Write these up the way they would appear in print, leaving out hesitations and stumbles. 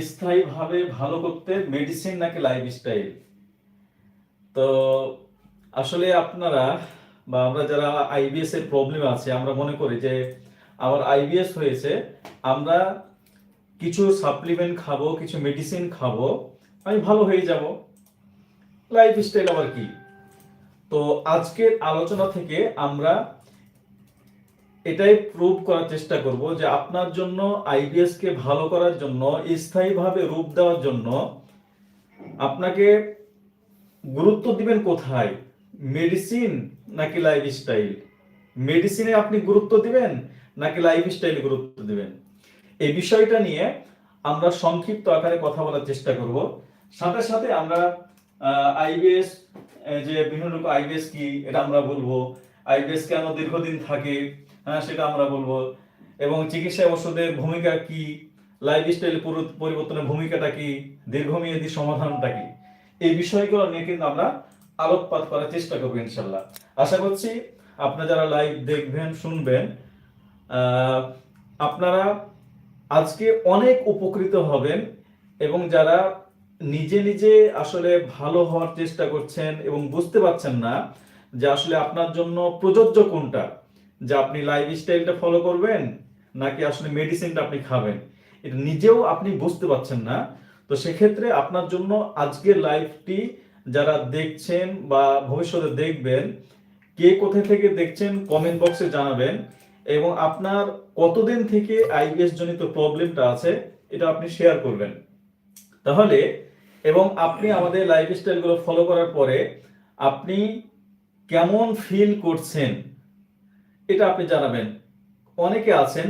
স্থায়ীভাবে ভালো করতে মেডিসিন নাকি লাইফস্টাইল? তো আসলে আপনারা বা আমরা যারা আইবিএস এর প্রবলেম আছে, আমরা মনে করি যে আমার আইবিএস হয়েছে, আমরা কিছু সাপ্লিমেন্ট খাবো, কিছু মেডিসিন খাবো, আমি ভালো হয়ে যাব। লাইফস্টাইল আবার কি? তো আজকের আলোচনা থেকে আমরা এটাই প্রুভ করার চেষ্টা করব যে আপনার জন্য আইবিএস কে ভালো করার জন্য, স্থায়ীভাবে রূপ দেওয়ার জন্য আপনাকে গুরুত্ব দিবেন কোথায়, মেডিসিন নাকি লাইফস্টাইল? মেডিসিনে আপনি গুরুত্ব দিবেন নাকি লাইফস্টাইলে গুরুত্ব দিবেন? এই বিষয়টা নিয়ে আমরা সংক্ষিপ্ত আকারে কথা বলার চেষ্টা করব। সাথে সাথে আমরা আইবিএস, যে বিভিন্ন রকম আইবিএস কি এটা আমরা বলবো, আইবিএস কেন দীর্ঘদিন থাকে সেটা আমরা বলবো, এবং চিকিৎসা ওষুধের ভূমিকা কি, লাইফস্টাইল পরিবর্তনের ভূমিকাটা কি, দীর্ঘমেয়াদী সমাধানটা কি, এই বিষয়গুলো নিয়ে কিন্তু আমরা আলোকপাত করার চেষ্টা করবো ইনশাল্লাহ। আশা করছি আপনারা যারা লাইভ দেখবেন, শুনবেন, আপনারা আজকে অনেক উপকৃত হবেন। এবং যারা নিজে নিজে আসলে ভালো হওয়ার চেষ্টা করছেন এবং বুঝতে পারছেন না যে আসলে আপনার জন্য প্রযোজ্য কোনটা, যে আপনি লাইফস্টাইলটা ফলো করবেন নাকি আসলে মেডিসিনটা আপনি খাবেন, এটা নিজেও আপনি বুঝতে পারছেন না। তো সেক্ষেত্রে আপনার জন্য আজকের লাইভটি যারা দেখছেন বা ভবিষ্যতে দেখবেন, কে কোথা থেকে দেখছেন কমেন্ট বক্সে জানাবেন, এবং আপনার কতদিন থেকে আইবিএস জনিত প্রবলেমটা আছে এটা আপনি শেয়ার করবেন। তাহলে এবং আপনি আমাদের লাইফস্টাইলগুলো ফলো করার পরে আপনি কেমন ফিল করছেন এটা আপনি জানাবেন। অনেকে আছেন,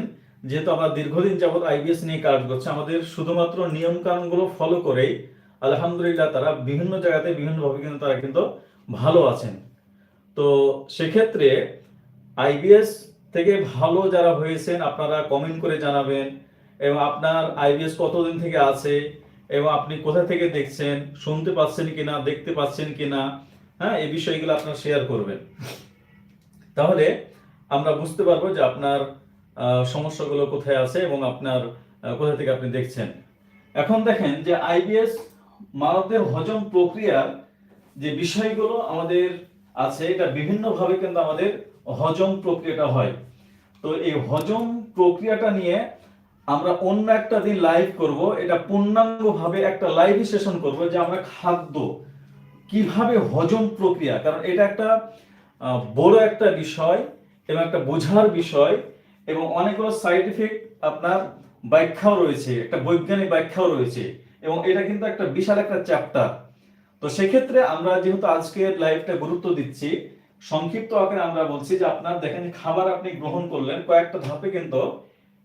যেহেতু আমরা দীর্ঘদিন যাবত আইবিএস নিয়ে কাজ করছি, আমাদের শুধুমাত্র নিয়ম কানুনগুলো ফলো করেই আলহামদুলিল্লাহ তারা বিভিন্ন জায়গাতে বিভিন্নভাবে কিন্তু তারা কিন্তু ভালো আছেন। তো সেক্ষেত্রে আইবিএস থেকে ভালো যারা হয়েছেন আপনারা কমেন্ট করে জানাবেন, এবং আপনার আইবিএস কতদিন থেকে আছে এবং আপনি কোথা থেকে দেখছেন, শুনতে পাচ্ছেন কিনা, দেখতে পাচ্ছেন কিনা, এই বিষয়গুলো আপনারা শেয়ার করবেন। তাহলে আমরা বুঝতে পারবো যে আপনার সমস্যাগুলো কোথায় আছে এবং আপনার কোথা থেকে আপনি দেখছেন। এখন দেখেন যে আইবিএস মানবদের হজম প্রক্রিয়ার যে বিষয়গুলো আমাদের আছে, এটা বিভিন্নভাবে কিন্তু আমাদের হজম প্রক্রিয়াটা হয়। তো এই হজম প্রক্রিয়াটা নিয়ে আমরা অন্য একটা দিন লাইভ করব, এটা পূর্ণাঙ্গভাবে একটা লাইভ সেশন করব যে আমরা খাদ্য কিভাবে হজম প্রক্রিয়া, কারণ এটা একটা বড় একটা বিষয় এবং একটা বোঝার বিষয়, এবং অনেকগুলো সাইন্টিফিক আপনার ব্যাখ্যাও রয়েছে, একটা বৈজ্ঞানিক ব্যাখ্যাও রয়েছে, এবং এটা কিন্তু একটা বিশাল একটা চ্যাপ্টার। তো সেক্ষেত্রে আমরা যেহেতু আজকের লাইভটা গুরুত্ব দিচ্ছি, সংক্ষিপ্ত আকারে আমরা বলছি যে আপনার দেখেন খাবার আপনি গ্রহণ করলেন, কয়েকটা ধাপে কিন্তু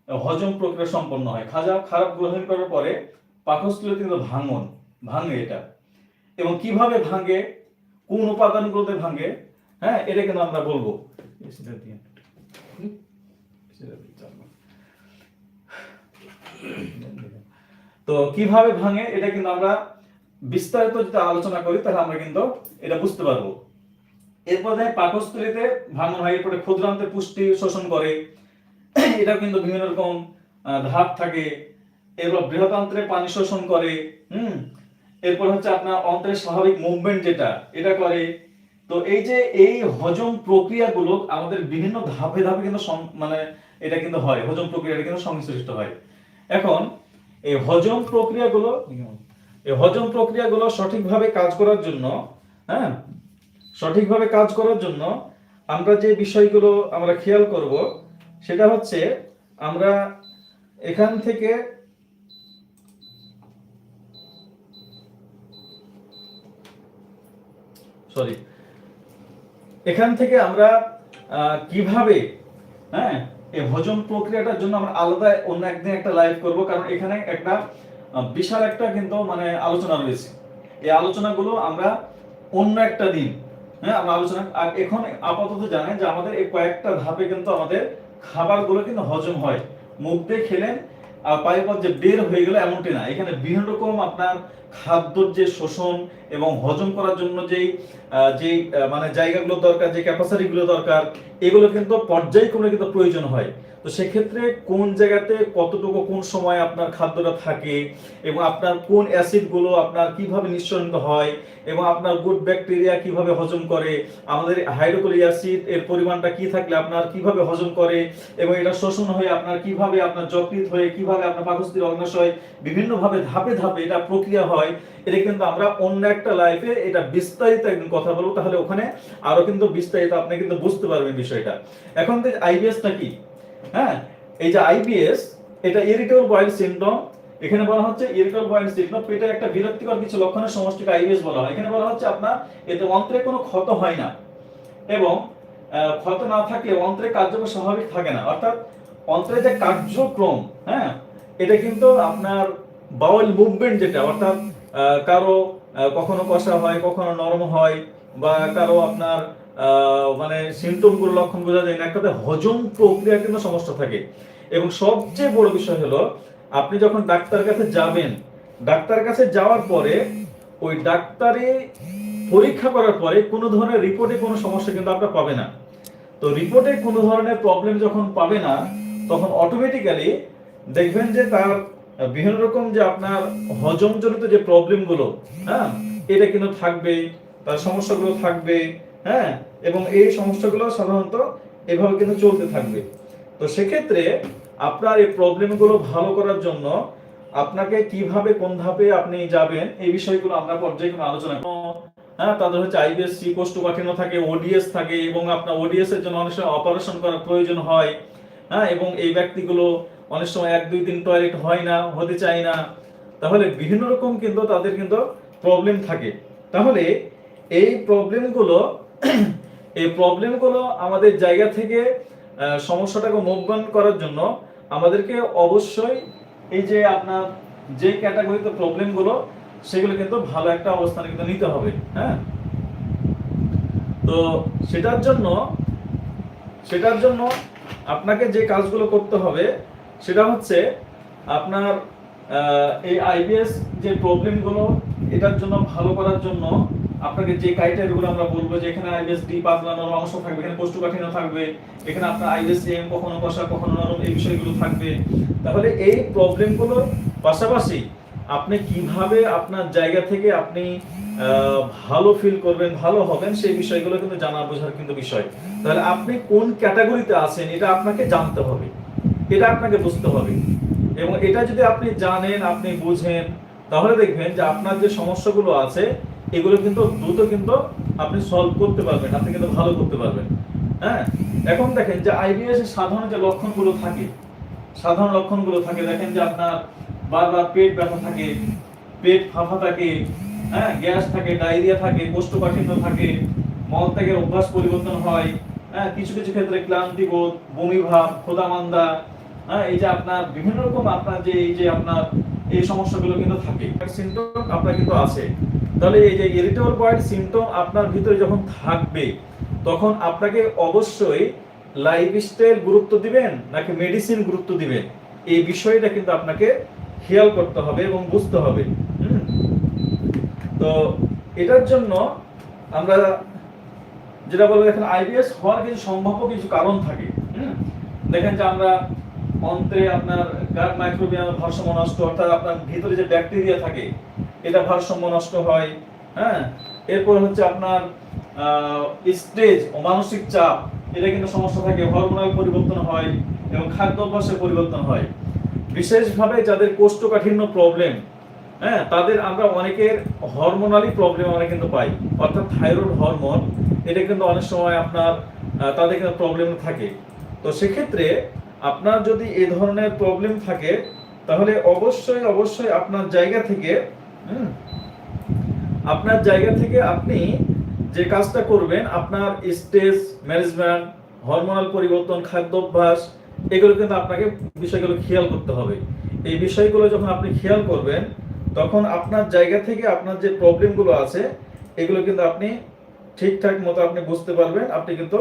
হজম প্রক্রিয়া সম্পন্ন হয়। খারাপ গ্রহণ করার পরে পাকস্থলীতে কিন্তু ভাঙে এটা, এবং কিভাবে ভাঙে, কোন উপাদানগুলোতে ভাঙে, এটা কিন্তু আমরা বলবো। তো কিভাবে ভাঙে এটা কিন্তু আমরা বিস্তারিত যদি আলোচনা করি তাহলে আমরা কিন্তু এটা বুঝতে পারবো। এরপর পাকস্থলীতে ভাঙন হয়, এরপরে ক্ষুদ্রান্তে পুষ্টি শোষণ করে, এটা কিন্তু বিভিন্ন রকম ধাপ থাকে। এরপর বৃহদান্ত্রে পানি শোষণ করে, এরপর হচ্ছে আপনার অন্ত্রের স্বাভাবিক মুভমেন্ট যেটা এটা করে। তো এই যে এই হজম প্রক্রিয়াগুলো আমাদের বিভিন্ন ধাপে ধাপে কিন্তু মানে এটা কিন্তু হয়, হজম প্রক্রিয়াটা কিন্তু সংশ্লিষ্ট হয়। এখন এই হজম প্রক্রিয়াগুলো সঠিকভাবে কাজ করার জন্য, সঠিকভাবে কাজ করার জন্য আমরা যে বিষয়গুলো আমরা খেয়াল করব সেটা হচ্ছে আমরা এখান থেকে আমরা কিভাবে এই হজম প্রক্রিয়াটার জন্য আমরা আলাদা অন্য একদিন একটা লাইভ করব, কারণ এখানে একটা বিশাল একটা কিন্তু মানে আলোচনা রয়েছে। এই আলোচনাগুলো আমরা অন্য একটা দিন আমরা আলোচনা, আর এখন আপাতত জানেন যে আমাদের এই কয়েকটা ধাপে কিন্তু আমাদের খাবারগুলো কিন্তু হজম হয়। মুখ দিয়ে খেলেন আর পায়ুপথ যে বের হয়ে গেল এমনটি না, এখানে বিভিন্ন রকম আপনার খাদ্যর যে শোষণ এবং হজম করার জন্য যেই মানে জায়গাগুলো দরকার, যে ক্যাপাসিটিগুলো দরকার, এগুলো কিন্তু পর্যায়ক্রমে কিন্তু প্রয়োজন হয়। তো সেক্ষেত্রে কোন জায়গাতে কতটুকু কোন সময় আপনার খাদ্যটা থাকে এবং আপনার কোন অ্যাসিডগুলো আপনার কিভাবে নিঃসরণ হয় এবং আপনার গুড ব্যাকটেরিয়া কিভাবে হজম করে, আমাদের হাইড্রোক্লোরিক অ্যাসিড এর পরিমাণটা কি থাকলে আপনার কিভাবে হজম করে এবং এটা শোষণ হয়ে আপনার কিভাবে আপনার যকৃৎ হয়ে কিভাবে আপনার পাকস্থলীর অগ্নাশয় বিভিন্নভাবে ধাপে ধাপে এটা প্রক্রিয়া হয়, এটা কিন্তু আমরা অন্য একটা লাইফে এটা বিস্তারিত একদিন কথা বলবো, তাহলে ওখানে আরো কিন্তু বিস্তারিত আপনি কিন্তু বুঝতে পারবেন বিষয়টা। এখন তো আইবিএসটা কি, হ্যাঁ, এই যে আইবিএস এটা ইরিটেবল বয়েল সিনড্রোম, এখানে বলা হচ্ছে ইরিটেবল বয়েল সিনড্রোম, পেটের একটা বিরক্তিকর কিছু লক্ষণের সমষ্টিকে আইবিএস বলা হয়। এখানে বলা হচ্ছে আপনার এতে অন্ত্রে কোনো ক্ষত হয় না এবং ক্ষত না থাকলে অন্ত্রের কার্যক্রম স্বাভাবিক থাকে না, অর্থাৎ অন্ত্রের যে কার্যক্রম, হ্যাঁ, এটা কিন্তু আপনার বাউল মুভমেন্ট যেটা, অর্থাৎ কারো কখনো কষা হয় কখনো নরম হয় বা কারো আপনার মানে সিমটমগুলো লক্ষণ বোঝা যায় না, একটা হজম প্রক্রিয়া কিন্তু সমস্যা থাকে। এবং সবচেয়ে বড় বিষয় হলো আপনি যখন ডাক্তারের কাছে যাবেন, ডাক্তারের কাছে যাওয়ার পরে ওই ডাক্তারে পরীক্ষা করার পরে কোনো ধরনের রিপোর্টে কোনো সমস্যা কিন্তু আপনার পাবে না। তো রিপোর্টে কোনো ধরনের প্রবলেম যখন পাবে না, তখন অটোমেটিক্যালি দেখবেন যে তার বিভিন্ন রকম যে আপনার হজমজনিত যে প্রবলেমগুলো, হ্যাঁ, এটা কিন্তু থাকবে, তার সমস্যাগুলো থাকবে, হ্যাঁ, এবং এই সমস্যাগুলো সাধারণত এভাবে কিন্তু চলতে থাকবে। তো সেক্ষেত্রে আপনার এই প্রবলেমগুলো ভালো করার জন্য আপনাকে কিভাবে কোন ধাপে আপনি যাবেন এই বিষয়গুলো আমরা পর্যায়ক্রমে আলোচনা করব। হ্যাঁ, তাদের হচ্ছে আইবিএসসি কোষ্ঠকাঠিন্য থাকে, ওডিএস থাকে এবং আপনার ওডিএস এর জন্য অনেক সময় অপারেশন করার প্রয়োজন হয়, হ্যাঁ, এবং এই ব্যক্তিগুলো অনেক সময় 1-2 দিন টয়লেট হয় না, হতে চায় না, তাহলে বিভিন্ন রকম কিন্তু তাদের কিন্তু প্রবলেম থাকে। তাহলে এই প্রবলেমগুলো এই প্রবলেমগুলো আমাদের জায়গা থেকে সমস্যাটাকে মুভমেন করার জন্য আমাদেরকে অবশ্যই এই যে আপনার যে ক্যাটাগরিতে প্রবলেমগুলো সেগুলো কিন্তু ভালো একটা অবস্থানে কিন্তু নিতে হবে, হ্যাঁ। তো সেটার জন্য আপনাকে যে কাজগুলো করতে হবে সেটা হচ্ছে আপনার এই আইবিএস যে প্রবলেমগুলো এটার জন্য ভালো করার জন্য আপনাকে যে ক্রাইটেরিয়াগুলো আমরা বলবো যে এখানে আইবিএস ডি পাতলা নরম অংশ থাকবে, এখানে কোষ্ঠকাঠিন্য থাকবে, এখানে আপনার আইবিএস এম কখনো কষা কখনো নরম, এই বিষয়গুলো থাকবে। তাহলে এই প্রবলেমগুলোর পাশাপাশি আপনি কিভাবে আপনার জায়গা থেকে আপনি ভালো ফিল করবেন, ভালো হবেন, সেই বিষয়গুলো কিন্তু জানা বোঝার কিন্তু বিষয়। তাহলে আপনি কোন ক্যাটাগরিতে আছেন এটা আপনাকে জানতে হবে, এটা আপনাকে বুঝতে হবে, এবং এটা যদি আপনি জানেন আপনি বুঝেন তাহলে দেখবেন যে আপনার যে সমস্যাগুলো আছে এগুলো কিন্তু দ্রুত কিন্তু আপনি সলভ করতে পারবেন, আপনি কিন্তু ভালো করতে পারবেন, হ্যাঁ। এখন দেখেন যে আইবিএস এর সাধারণ যে লক্ষণগুলো থাকে, দেখেন যে আপনার বারবার পেট ব্যথা থাকে, পেট ফাঁপা থাকে, হ্যাঁ, গ্যাস থাকে, ডায়রিয়া থাকে, কোষ্ঠকাঠিন্য থাকে, মলত্যাগের অভ্যাস পরিবর্তন হয়, হ্যাঁ, কিছু কিছু ক্ষেত্রে ক্লান্তি বোধ, বমি ভাব, ক্ষুধা-মান্দা, হ্যাঁ, এই যে আপনার বিভিন্ন রকম আপনার যে এই যে আপনার এই সমস্যাগুলো কিন্তু থাকে, সিম্পটম আপনার কিন্তু আছে। তাহলে এই যে ইরিটেবল বয়েল সিম্পটম আপনার ভিতরে যখন থাকবে তখন আপনাকে অবশ্যই লাইফস্টাইল গুরুত্ব দিবেন নাকি মেডিসিন গুরুত্ব দিবেন, এই বিষয়টা কিন্তু আপনাকে খেয়াল করতে হবে এবং বুঝতে হবে। তো এটার জন্য আমরা যেটা বলবো, দেখেন আইবিএস হওয়ার কিছু সম্ভাব্য কিছু কারণ থাকে। দেখেন যে আমরা অন্ত্রে আপনার গাট মাইক্রোবিয়াম ভারসাম্য নষ্ট, অর্থাৎ আপনার ভিতরে যে ব্যাকটেরিয়া থাকে এটা ভারসাম্য নষ্ট হয়, হ্যাঁ। এরপর হচ্ছে আপনার স্ট্রেস ও মানসিক চাপ, এটা কিন্তু সমস্যা থাকে, হরমোনাল পরিবর্তন হয় এবং খাদ্যাভ্যাসের পরিবর্তন হয়। বিশেষভাবে যাদের কোষ্ঠকাঠিন্য প্রবলেম, হ্যাঁ, তাদের আমরা অনেকের হরমোনালি প্রবলেম আমরা কিন্তু পাই, অর্থাৎ থাইরয়েড হরমোন এটা কিন্তু অনেক সময় আপনার তাদের কিন্তু প্রবলেম থাকে। তো সেক্ষেত্রে আপনার যদি এই ধরনের প্রবলেম থাকে তাহলে অবশ্যই আপনার জায়গা থেকে আপনি যে কাজটা করবেন, আপনার স্ট্রেস ম্যানেজমেন্ট, হরমোনাল পরিবর্তন, খাদ্যাভ্যাস, এগুলো কিন্তু আপনাকে বিষয়গুলো খেয়াল করতে হবে। এই বিষয়গুলো যখন আপনি খেয়াল করবেন তখন আপনার জায়গা থেকে আপনার যে প্রবলেমগুলো আছে এগুলো কিন্তু আপনি ঠিকঠাক মতো আপনি বুঝতে পারবেন, আপনি কিন্তু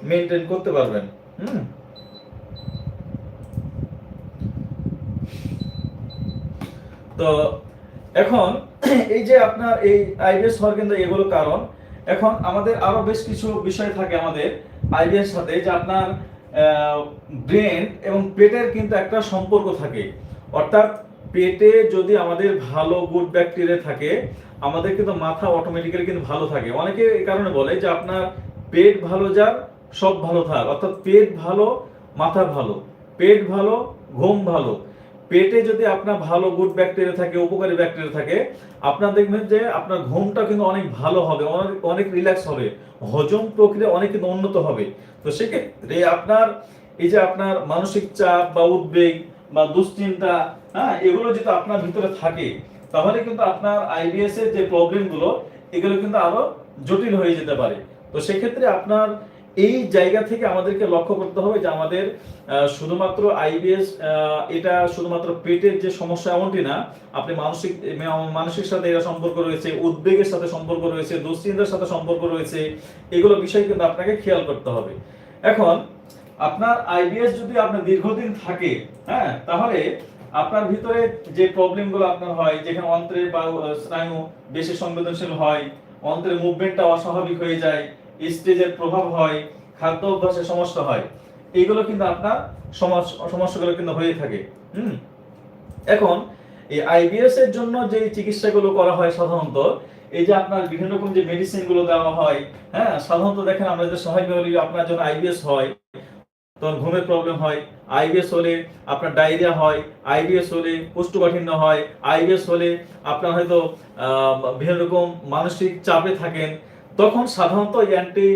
মেনটেন করতে পারবেন। তো এখন এই যে আপনার এই আইবিএস হওয়ার কিন্তু এগুলো কারণ। এখন আমাদের আরো বেশ কিছু বিষয় থাকে আমাদের আইবিএস সাথে, যে আপনার ব্রেন এবং পেটের কিন্তু একটা সম্পর্ক থাকে। অর্থাৎ পেটে যদি আমাদের ভালো গুড ব্যাকটেরিয়া থাকে, আমাদের কিন্তু মাথা অটোমেটিক্যালি কিন্তু ভালো থাকে। অনেকে এই কারণে বলে যে আপনার পেট ভালো যার সব ভালো থাক, অর্থাৎ পেট ভালো মাথা ভালো, পেট ভালো ঘুম ভালো। পেটে যদি আপনার ভালো গুড ব্যাকটেরিয়া থাকে, উপকারী ব্যাকটেরিয়া থাকে, আপনার দেখবেন যে আপনার ঘুমটা কিন্তু অনেক ভালো হবে, অনেক অনেক রিল্যাক্স হবে, হজম প্রক্রিয়া অনেক কিন্তু উন্নত হবে। তো সেক্ষেত্রে আপনার এই যে আপনার মানসিক চাপ বা উদ্বেগ বা দুশ্চিন্তা, হ্যাঁ, এগুলো যদি আপনার ভিতরে থাকে, তাহলে কিন্তু আপনার আইবিএস এর যে প্রবলেমগুলো, এগুলো কিন্তু আরো জটিল হয়ে যেতে পারে। তো সেক্ষেত্রে আপনার এই জায়গা থেকে আমাদেরকে লক্ষ্য করতে হবে যে আমাদের শুধুমাত্র আইবিএস এটা শুধুমাত্র পেটের যে সমস্যা এমনটি না, আপনি মানসিক সাথে এর সম্পর্ক রয়েছে, উদ্বেগের সাথে সম্পর্ক রয়েছে, দুশ্চিন্তার সাথে সম্পর্ক রয়েছে, এগুলো বিষয় কিন্তু আপনাকে খেয়াল করতে হবে। এখন আপনার আইবিএস যদি আপনার দীর্ঘদিন থাকে, হ্যাঁ, তাহলে আপনার ভিতরে যে প্রবলেমগুলো আপনার হয়, যেখানে অন্ত্রের বা স্নায়ু বেশি সংবেদনশীল হয়, অন্ত্রের মুভমেন্টটা অস্বাভাবিক হয়ে যায়, স্টেজের প্রভাব হয়, খাদ্য অভ্যাসের সমস্যা হয়, এইগুলো কিন্তু আপনার সমস্যাগুলো কিন্তু হয়ে থাকে। এখন এই আইবিএস এর জন্য যে চিকিৎসাগুলো করা হয় সাধারণত, এই যে আপনার বিভিন্ন রকম যে মেডিসিন গুলো দেওয়া হয়, হ্যাঁ, সাধারণত দেখেন আমরা যে স্বাভাবিকভাবে আপনার যখন আইবিএস হয় তখন ঘুমের প্রবলেম হয়, আইবিএস হলে আপনার ডায়রিয়া হয়, আইবিএস হলে কোষ্ঠকাঠিন্য হয়, আইবিএস হলে আপনার হয়তো বিভিন্ন রকম মানসিক চাপে থাকেন, তখন সাধারণত অ্যান্টি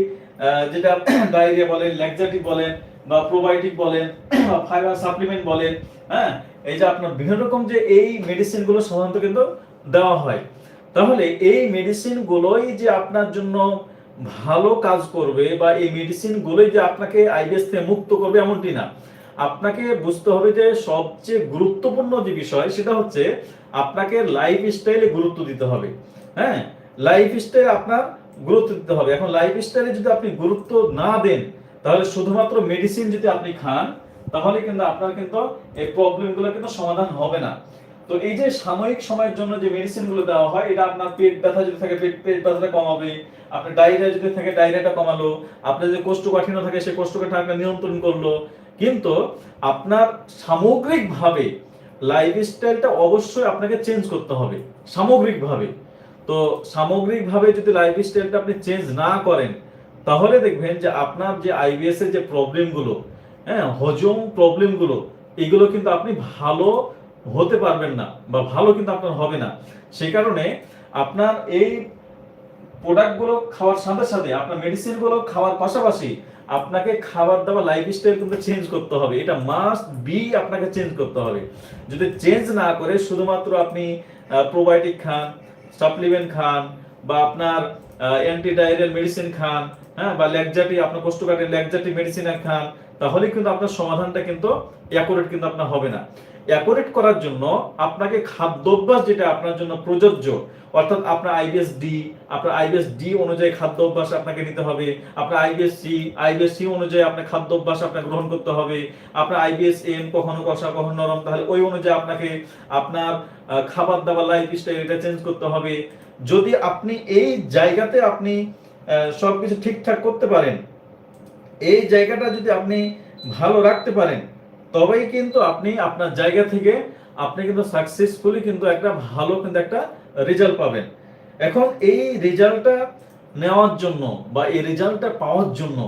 যেটা ডায়রিয়া বলেন, ল্যাক্সাটিভ বলেন বা প্রোবায়োটিক বলেন বা ফাইবার সাপ্লিমেন্ট বলেন, হ্যাঁ, এই যে আপনার বিভিন্ন রকম যে এই মেডিসিন গুলো সাধারণত কিন্তু দেওয়া হয়। তাহলে এই মেডিসিন গুলোই যে আপনার জন্য ভালো কাজ করবে বা এই মেডিসিন গুলোই যে আপনাকে আইবিএস থেকে মুক্ত করবে এমনটি না। আপনাকে বুঝতে হবে যে সবচেয়ে গুরুত্বপূর্ণ যে বিষয় সেটা হচ্ছে আপনাকে লাইফ স্টাইলে গুরুত্ব দিতে হবে। হ্যাঁ, লাইফ স্টাইল আপনার গুরুত্ব দিতে হবে। এখন লাইফ স্টাইলে যদি আপনি গুরুত্ব না দেন, তাহলে শুধুমাত্র মেডিসিন যদি আপনি খান, তাহলে কিন্তু আপনার কিন্তু এই প্রবলেমগুলো কিন্তু সমাধান হবে না। তো এই যে সাময়িক সময়ের জন্য যে মেডিসিন গুলো দেওয়া হয়, এটা আপনার পেট ব্যথা যদি থাকে পেট ব্যথাটা কমাবে, আপনার ডায়রিয়া যদি থাকে ডায়রিয়াটা কমালো, আপনার যদি কোষ্ঠকাঠিন্য থাকে সেই কোষ্ঠকাঠিন্য নিয়ন্ত্রণ করলো। কিন্তু আপনার সামগ্রিকভাবে লাইফস্টাইলটা অবশ্যই আপনাকে চেঞ্জ করতে হবে সামগ্রিকভাবে। তো সামগ্রিকভাবে যদি লাইফস্টাইলটা আপনি চেঞ্জ না করেন, তাহলে দেখবেন যে আপনার যে আইবিএস এর যে প্রবলেমগুলো, হ্যাঁ, হজম প্রবলেমগুলো, এগুলো কিন্তু আপনি ভালো হতে পারবেন না বা ভালো কিন্তু আপনার হবে না। সেই কারণে আপনার এই প্রোডাক্টগুলো খাওয়ার সাথে সাথে আপনার মেডিসিনগুলো খাওয়ার পাশাপাশি আপনাকে খাবার দাবার লাইফস্টাইল কিন্তু চেঞ্জ করতে হবে। এটা মাস্ট বি, আপনাকে চেঞ্জ করতে হবে। যদি চেঞ্জ না করে শুধুমাত্র আপনি প্রোবায়োটিক খান, সাপ্লিমেন্ট খান বা আপনার অ্যান্টি ডায়রিয়াল মেডিসিন খান, হ্যাঁ, বা ল্যাকজাটিভ আপনার কোষ্ঠকাঠিন্য ল্যাকজাটিভ মেডিসিন খান, তাহলে কিন্তু আপনার সমাধানটা কিন্তু অ্যাকুরেট কিন্তু আপনার হবে না। অ্যাকুরেট করার জন্য আপনাকে খাদ্যাভ্যাস যেটা আপনার জন্য প্রযোজ্য, অর্থাৎ আপনার আইবিএস ডি অনুযায়ী খাদ্যাভ্যাস আপনাকে নিতে হবে, আপনার আইবিএস সি অনুযায়ী আপনার খাদ্যাভ্যাস আপনাকে গ্রহণ করতে হবে, আপনার আইবিএস এম কখনো কষা কখনো নরম, তাহলে ওই অনুযায়ী আপনাকে আপনার খাবার দাবার লাইফস্টাইল এটা চেঞ্জ করতে হবে। যদি আপনি এই জায়গাতে আপনি সবকিছু ঠিকঠাক করতে পারেন, এই জায়গাটা যদি আপনি ভালো রাখতে পারেন, তবেই কিন্তু আপনি আপনার জায়গা থেকে আপনি কিন্তু সাকসেসফুলি কিন্তু একটা ভালো কিন্তু একটা রেজাল্ট পাবেন। এখন এই রেজাল্টটা নেওয়ার জন্য বা এই রেজাল্টটা পাওয়ার জন্য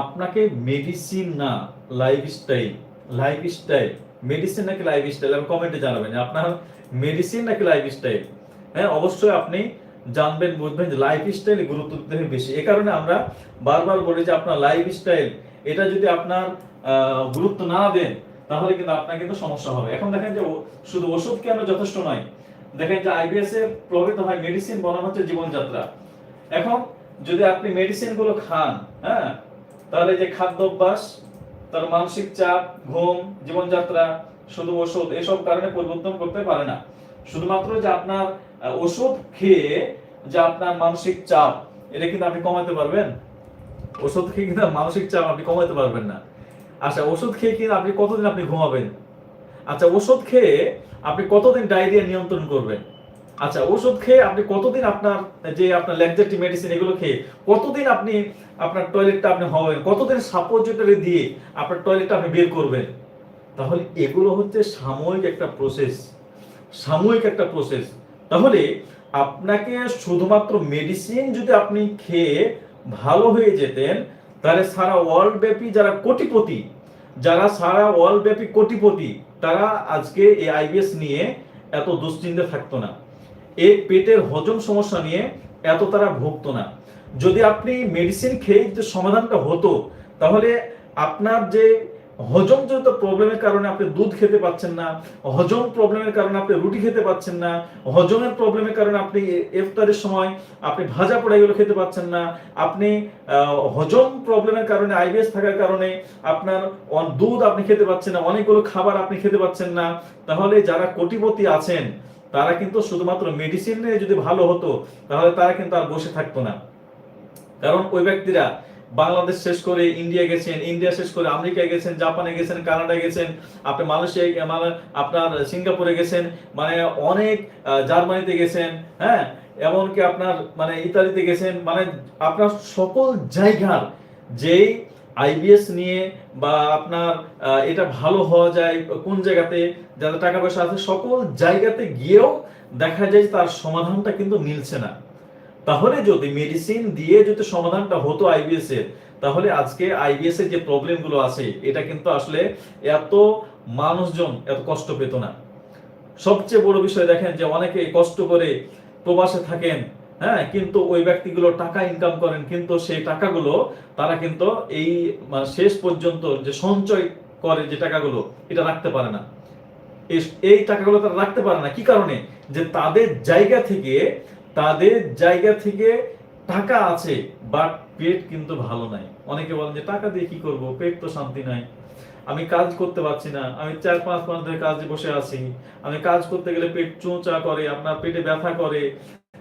আপনাকে মেডিসিন না, লাইফস্টাইল মেডিসিন নাকি লাইফস্টাইল, আপনি কমেন্টে জানাবেন আপনার মেডিসিন নাকি লাইফস্টাইল। হ্যাঁ, অবশ্যই আপনি জানবেন, বুঝবেন যে লাইফস্টাইলে গুরুত্ব দিতে হবে বেশি। এই কারণে আমরা বারবার বলি যে আপনার লাইফস্টাইল এটা যদি আপনার গুরুত্ব না দেন, তাহলে কিন্তু আপনার কিন্তু সমস্যা হবে। এখন দেখেন যে শুধু ওষুধ কেন যথেষ্ট নয়, দেখেন যে আইবিএস এ প্রভাবিত হয় মেডিসিন বনাম হচ্ছে জীবনযাত্রা। এখন যদি আপনি মেডিসিন গুলো খান, হ্যাঁ, তাহলে যে খাদ্যাভ্যাস, তার মানসিক চাপ, ঘুম, জীবনযাত্রা, শুধু ওষুধ এসব কারণে পরিবর্তন করতে পারে না। শুধুমাত্র যে আপনার ওষুধ খেয়ে যে আপনার মানসিক চাপ এটা কিন্তু আপনি কমাতে পারবেন, ওষুধ খেয়ে কিন্তু মানসিক চাপ আপনি কমাতে পারবেন না। আচ্ছা, ওষুধ খেয়ে কিন্তু আপনি কতদিন আপনি ঘুমাবেন? আচ্ছা, ওষুধ খেয়ে আপনি কতদিন ডায়রিয়া নিয়ন্ত্রণ করবেন? আচ্ছা, ওষুধ খেয়ে আপনি কতদিন আপনার যে আপনার ল্যাকজেটিভ মেডিসিন এগুলো খেয়ে কতদিন আপনি আপনার টয়লেটটা আপনি হবেন, কতদিন সাপোজিটরি দিয়ে আপনার টয়লেটটা আপনি বের করবেন? তাহলে এগুলো হচ্ছে সাময়িক একটা প্রসেস, সাময়িক একটা প্রসেস। তাহলে আপনাকে শুধুমাত্র মেডিসিন যদি আপনি খেয়ে ভালো হয়ে যেতেন, তাহলে সারা ওয়ার্ল্ড ব্যাপী যারা কোটিপতি, যারা সারা ওয়ার্ল্ড ব্যাপী কোটিপতি, তারা আজকে এই আইবিএস নিয়ে এত দুশ্চিন্তা থাকতো না, এই পেটের হজম সমস্যা নিয়ে এত তারা ভুগতো না। যদি আপনি মেডিসিন খেয়ে যে সমাধানটা হতো, তাহলে আপনার যে হজমজনিত প্রবলেমের কারণে আপনি দুধ খেতে পাচ্ছেন না, হজম প্রবলেমের কারণে আপনি রুটি খেতে পাচ্ছেন না, হজমের প্রবলেমের কারণে আপনি ইফতারের সময় আপনি ভাজা পোড়া এগুলো খেতে পাচ্ছেন না, আপনি হজম প্রবলেমের কারণে আইবিএস থাকার কারণে আপনার দুধ আপনি খেতে পাচ্ছেন না, অনেকগুলো খাবার আপনি খেতে পাচ্ছেন না, তাহলে যারা কোটিপতি আছেন তারা কিন্তু শুধুমাত্র মেডিসিন নিয়ে যদি ভালো হতো, তাহলে তারা কিন্তু আর বসে থাকতো না। কারণ ওই ব্যক্তিরা বাংলাদেশ শেষ করে ইন্ডিয়া গেছেন, ইন্ডিয়া শেষ করে আমেরিকায় গেছেন, জাপানে গেছেন, কানাডায় গেছেন, আপনি মালয়েশিয়ায় মানে আপনার সিঙ্গাপুরে গেছেন, মানে অনেক জার্মানিতে গেছেন, হ্যাঁ, এমনকি আপনার মানে ইতালিতে গেছেন, মানে আপনার সকল জায়গার যেই আইবিএস নিয়ে বা আপনার এটা ভালো হওয়া যায় কোন জায়গাতে, যাদের টাকা পয়সা আছে সকল জায়গাতে গিয়েও দেখা যায় তার সমাধানটা কিন্তু মিলছে না। তাহলে যদি মেডিসিন দিয়ে যদি সমাধানটা হতো আইবিএস এর, তাহলে আজকে আইবিএস এর যে প্রবলেম গুলো আছে এটা কিন্তু আসলে এত মানুষজন এত কষ্ট পেত না। সবচেয়ে বড় বিষয় দেখেন যে অনেকে কষ্ট করে প্রবাসে থাকেন, হ্যাঁ, কিন্তু ওই ব্যক্তিগুলো টাকা ইনকাম করেন, কিন্তু সেই টাকাগুলো তারা কিন্তু এই শেষ পর্যন্ত যে সঞ্চয় করে যে টাকাগুলো এটা রাখতে পারে না। এই টাকাগুলো তারা রাখতে পারে না, কি কারণে? যে তাদের জায়গা থেকে টাকা আছে, বাট পেট কিন্তু ভালো নাই। অনেকে বলেন যে টাকা দিয়ে কি করব, পেট তো শান্তি নাই, আমি কাজ করতে পারছি না, আমি 4-5 মাস ধরে কাজে বসে আছি, আমি কাজ করতে গেলে পেট চোঁচা করে, আপনার পেটে ব্যথা করে,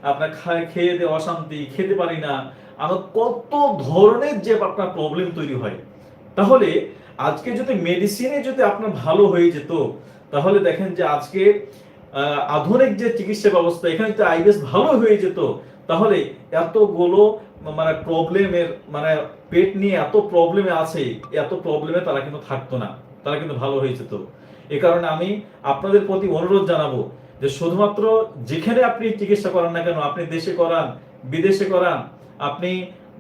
আপনার খেয়ে দিয়ে অশান্তি, খেতে পারি না, আমার কত ধরনের যে আপনার প্রবলেম তৈরি হয়। তাহলে আজকে যদি মেডিসিনে যদি আপনার ভালো হয়ে যেত, তাহলে দেখেন যে আজকে আধুনিক যে চিকিৎসা ব্যবস্থা এখানে যদি আইবিএস ভালো হয়ে যেত, তাহলে এতগুলো মানে প্রবলেমের মানে পেট নিয়ে এত প্রবলেমে আছে, এত প্রবলেমে তারা কিন্তু থাকতো না, তারা কিন্তু ভালো হয়ে যেত। এ কারণে আমি আপনাদের প্রতি অনুরোধ জানাবো যে শুধুমাত্র যেখানে আপনি চিকিৎসা করান না কেন, আপনি দেশে করান, বিদেশে করান, আপনি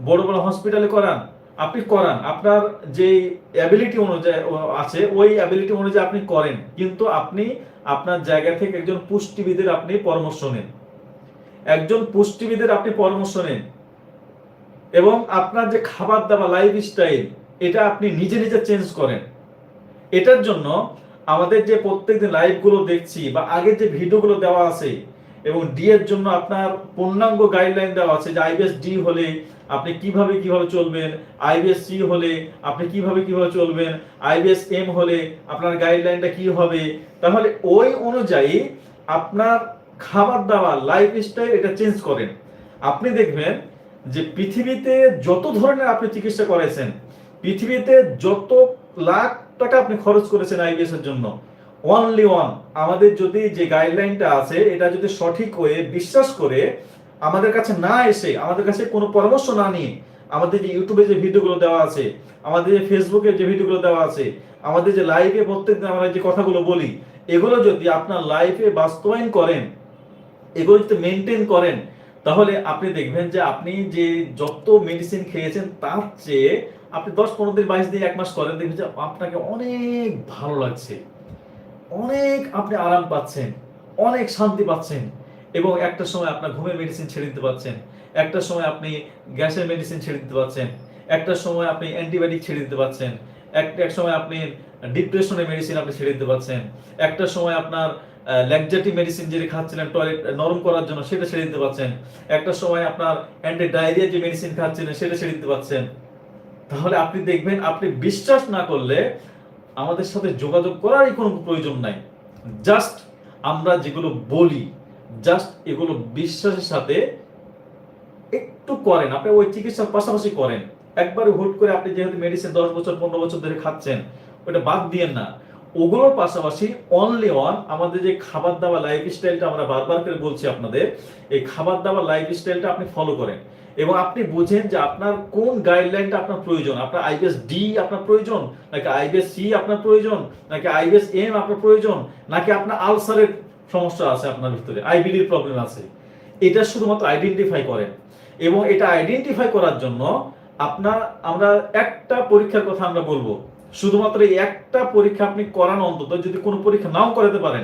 বড় বড় হসপিটালে করান, আপনি করান আপনার যে অ্যাবিলিটি অনুযায়ী আছে ওই অ্যাবিলিটি অনুযায়ী আপনি করেন, কিন্তু আপনি আপনার জায়গা থেকে একজন পুষ্টিবিদের আপনি পরামর্শ নেন, একজন পুষ্টিবিদের আপনি পরামর্শ নেন, এবং আপনার যে খাবার দাবার লাইফস্টাইল এটা আপনি নিজে নিজে চেঞ্জ করেন। এটার জন্য আমাদের যে প্রত্যেকদিন লাইভগুলো দেখছি বা আগের যে ভিডিওগুলো দেওয়া আছে, এবং ডি এর জন্য আপনার পূর্ণাঙ্গ গাইডলাইন দেওয়া আছে যে আইবিএস ডি হলে আপনি কিভাবে কিভাবে চলবেন, আইবিএস সি হলে আপনি কিভাবে কিভাবে চলবেন, আইবিএস এম হলে আপনার গাইডলাইনটা কি হবে। তাহলে ওই অনুযায়ী আপনার খাবার দাবার লাইফস্টাইল এটা চেঞ্জ করেন। আপনি দেখবেন যে পৃথিবীতে যত ধরনের আপনি চিকিৎসা করেছেন, পৃথিবীতে যত লাখ টাকা আপনি খরচ করেছেন আইবিএস এর জন্য, অনলি ওয়ান আমাদের যদি যে গাইডলাইনটা আছে এটা যদি সঠিক হয়ে বিশ্বাস করে আমাদের কাছে না এসে, আমাদের কাছে কোনো পরামর্শ না নিয়ে, আমাদের যে ইউটিউবে যে ভিডিওগুলো দেওয়া আছে, আমাদের যে ফেসবুকে যে ভিডিওগুলো দেওয়া আছে, আমাদের যে লাইভে প্রত্যেকদিন আমরা যে কথাগুলো বলি, এগুলো যদি আপনার লাইফে বাস্তবায়ন করেন, এগুলো যদি মেনটেন করেন, তাহলে আপনি দেখবেন যে আপনি যে যত মেডিসিন খেয়েছেন তার চেয়ে আপনি 10-15 দিন 22 দিন 1 মাস করেন, দেখবেন যে আপনাকে অনেক ভালো লাগছে, অনেক আপনি আরাম পাচ্ছেন, অনেক শান্তি পাচ্ছেন, এবং একটা সময় আপনার ঘুমের মেডিসিন ছেড়ে দিতে পারছেন, একটা সময় আপনি গ্যাসের মেডিসিন ছেড়ে দিতে পারছেন, একটা সময় আপনি অ্যান্টিবায়োটিক ছেড়ে দিতে পারছেন, এক সময় আপনি ডিপ্রেশনের মেডিসিন আপনি ছেড়ে দিতে পারছেন, একটা সময় আপনার ল্যাকজেটিভ মেডিসিন যেটা খাচ্ছিলেন টয়লেট নরম করার জন্য সেটা ছেড়ে দিতে পারছেন, একটা সময় আপনার অ্যান্টি ডায়রিয়া যে মেডিসিন খাচ্ছিলেন সেটা ছেড়ে দিতে পারছেন। তাহলে আপনি দেখবেন, আপনি বিশ্বাস না করলে আমাদের সাথে যোগাযোগ করারই কোনো প্রয়োজন নাই, জাস্ট আমরা যেগুলো বলি জাস্ট এগুলো বিশ্বাসের সাথে একটু করেন, আপনি ওই চিকিৎসার পাশাপাশি করেন। একবারে হুট করে আপনি যেহেতু মেডিসিন 10 বছর 15 বছর ধরে খাচ্ছেন ওটা বাদ দিয়েন না, ওগুলোর পাশাপাশি অনলি ওয়ান আমাদের যে খাবার দাবার লাইফস্টাইলটা আমরা বারবার করে বলছি আপনাদের, এই খাবার দাবার লাইফস্টাইলটা আপনি ফলো করেন এবং আপনি বুঝেন যে আপনার কোন গাইডলাইনটা আপনার প্রয়োজন। আপনার আইবিএস ডি আপনার প্রয়োজন, নাকি আইবিএস সি আপনার প্রয়োজন, নাকি আইবিএস এম আপনার প্রয়োজন, নাকি আপনার আলসারের সমস্যা আছে আপনার ভিতরে, আইবিডির প্রবলেম আছে। এটা শুধুমাত্র আইডেন্টিফাই করেন এবং এটা আইডেন্টিফাই করার জন্য আমরা একটা পরীক্ষার কথা আমরা বলবো। শুধুমাত্র এই একটা পরীক্ষা আপনি করান, অন্তত যদি কোনো পরীক্ষা নাও করাতে পারেন,